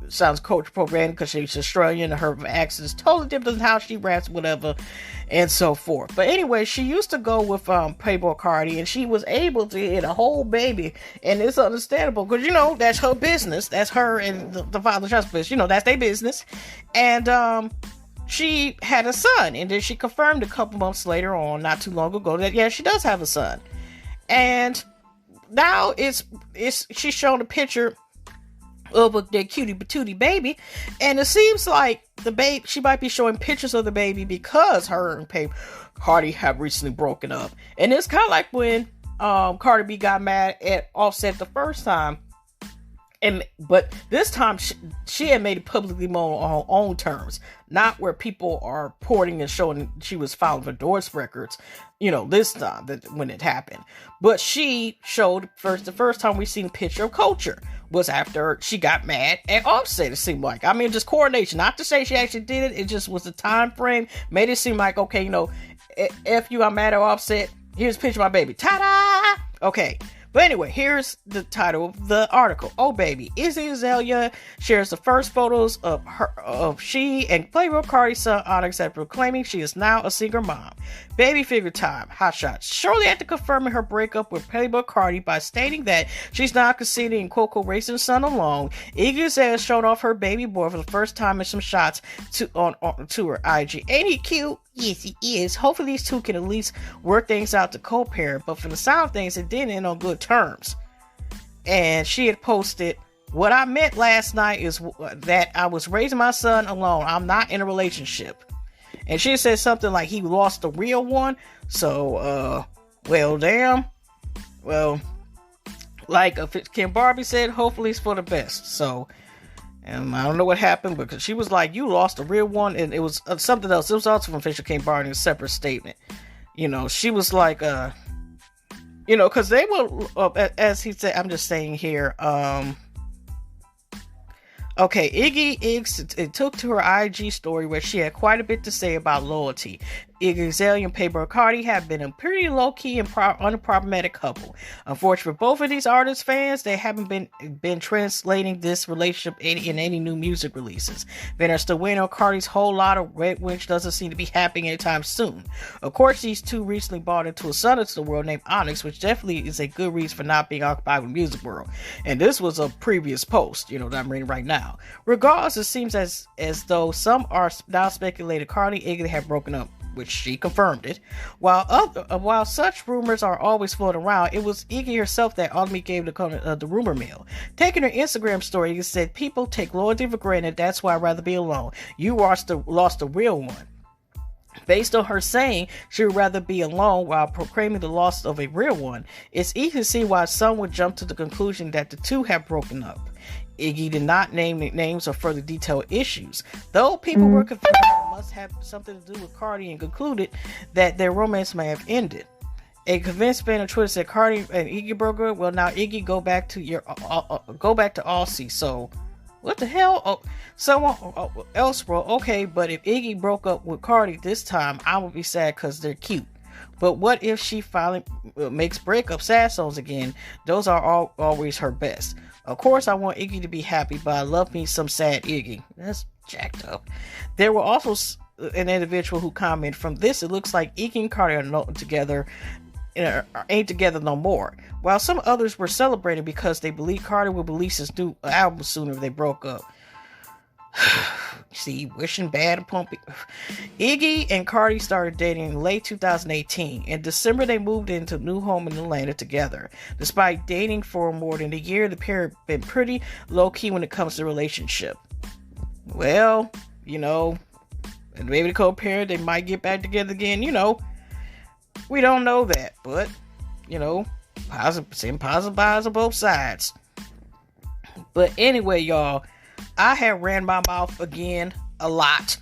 sounds culture appropriate because she's Australian and her accent is totally different than how she raps, whatever, and so forth. But anyway, she used to go with Playboy Cardi, and she was able to hit a whole baby, and it's understandable because that's her business. That's her and the father's business. That's their business. And she had a son, and then she confirmed a couple months later on, not too long ago, that she does have a son. And now she's shown a picture of their cutie patootie baby, and it seems like the baby, she might be showing pictures of the baby because her and Cardi have recently broken up. And it's kind of like when Cardi B got mad at Offset the first time, But this time she had made it publicly known on her own terms, not where people are reporting and showing she was filing for divorce records, this time when it happened. But she showed the first time we seen a picture of Culture was after she got mad at Offset, it seemed like. I mean, just coordination. Not to say she actually did it, it just was the time frame. Made it seem like, okay, F you, I'm mad at Offset. Here's a picture of my baby. Ta-da! Okay. But anyway, here's the title of the article. Oh baby, Iggy Azalea shares the first photos of she and Playboy Cardi's son Onyx after proclaiming she is now a single mom. Baby figure time, hot shots. Shortly after confirming her breakup with Playboy Cardi by stating that she's now conceding Coco raising son alone, Iggy Azalea showed off her baby boy for the first time in some shots to her IG. Ain't he cute? Yes, he is. Hopefully these two can at least work things out to co-parent, but for the sound of things, it didn't end on good terms. And she had posted, what I meant last night is that I was raising my son alone. I'm not in a relationship. And she said something like he lost the real one. So, well, damn. Well, like Kim Barbie said, hopefully it's for the best. So, and I don't know what happened, because she was like, you lost the real one. And it was something else. It was also from Fisher Kim Barbie in a separate statement. She was like, because they were, as he said, I'm just saying here, okay, Iggy took to her IG story where she had quite a bit to say about loyalty. Iggy Azalea and Playboy Cardi have been a pretty low-key and unproblematic couple. Unfortunately for both of these artists' fans, they haven't been translating this relationship in any new music releases. They are still waiting on Cardi's whole lot of red, which doesn't seem to be happening anytime soon. Of course, these two recently bought into a son into the world named Onyx, which definitely is a good reason for not being occupied with the music world. And this was a previous post, that I'm reading right now. Regardless, it seems as though some are now speculated Cardi and Iggy have broken up, which she confirmed it. While such rumors are always floating around, it was Iggy herself that ultimately gave the rumor mill. Taking her Instagram story, it said, people take loyalty for granted, that's why I'd rather be alone. You lost the real one. Based on her saying she would rather be alone while proclaiming the loss of a real one, it's easy to see why some would jump to the conclusion that the two have broken up. Iggy did not name names or further detailed issues, though people were convinced it must have something to do with Cardi and concluded that their romance may have ended. A convinced fan on Twitter said Cardi and Iggy broke up. Well, now Iggy go back to Aussie. So, what the hell? Someone else wrote, okay, but if Iggy broke up with Cardi this time, I would be sad because they're cute. But what if she finally makes breakup sad songs again? Those are always her best. Of course, I want Iggy to be happy, but I love me some sad Iggy. That's jacked up. There were also an individual who commented, from this, it looks like Iggy and Cardi are not together, ain't together no more. While some others were celebrating because they believe Cardi will release his new album sooner if they broke up. See, wishing bad upon people. Iggy and Cardi started dating in late 2018. In December, they moved into a new home in Atlanta together. Despite dating for more than a year, the pair have been pretty low-key when it comes to relationship. Well, and maybe the co-parent, they might get back together again, We don't know that, but, positive vibes on both sides. But anyway, y'all, I have ran my mouth again a lot.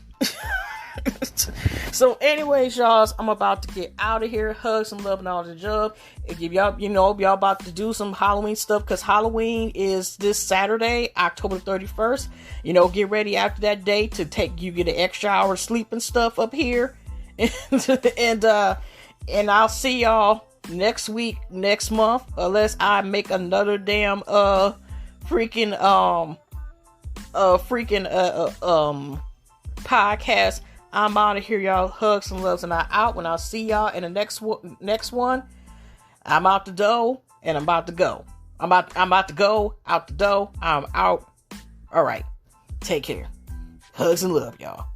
So anyways, y'all, I'm about to get out of here. Hugs and love and all the job. If y'all, y'all about to do some Halloween stuff, because Halloween is this Saturday, October 31st. Get ready after that day to get an extra hour of sleep and stuff up here. And I'll see y'all next week, next month, unless I make another damn podcast. I'm out of here, y'all. Hugs and loves, and I'm out. When I'll see y'all in the next one, I'm out the door, and I'm about to go. I'm about to go out the door. I'm out. All right. Take care. Hugs and love, y'all.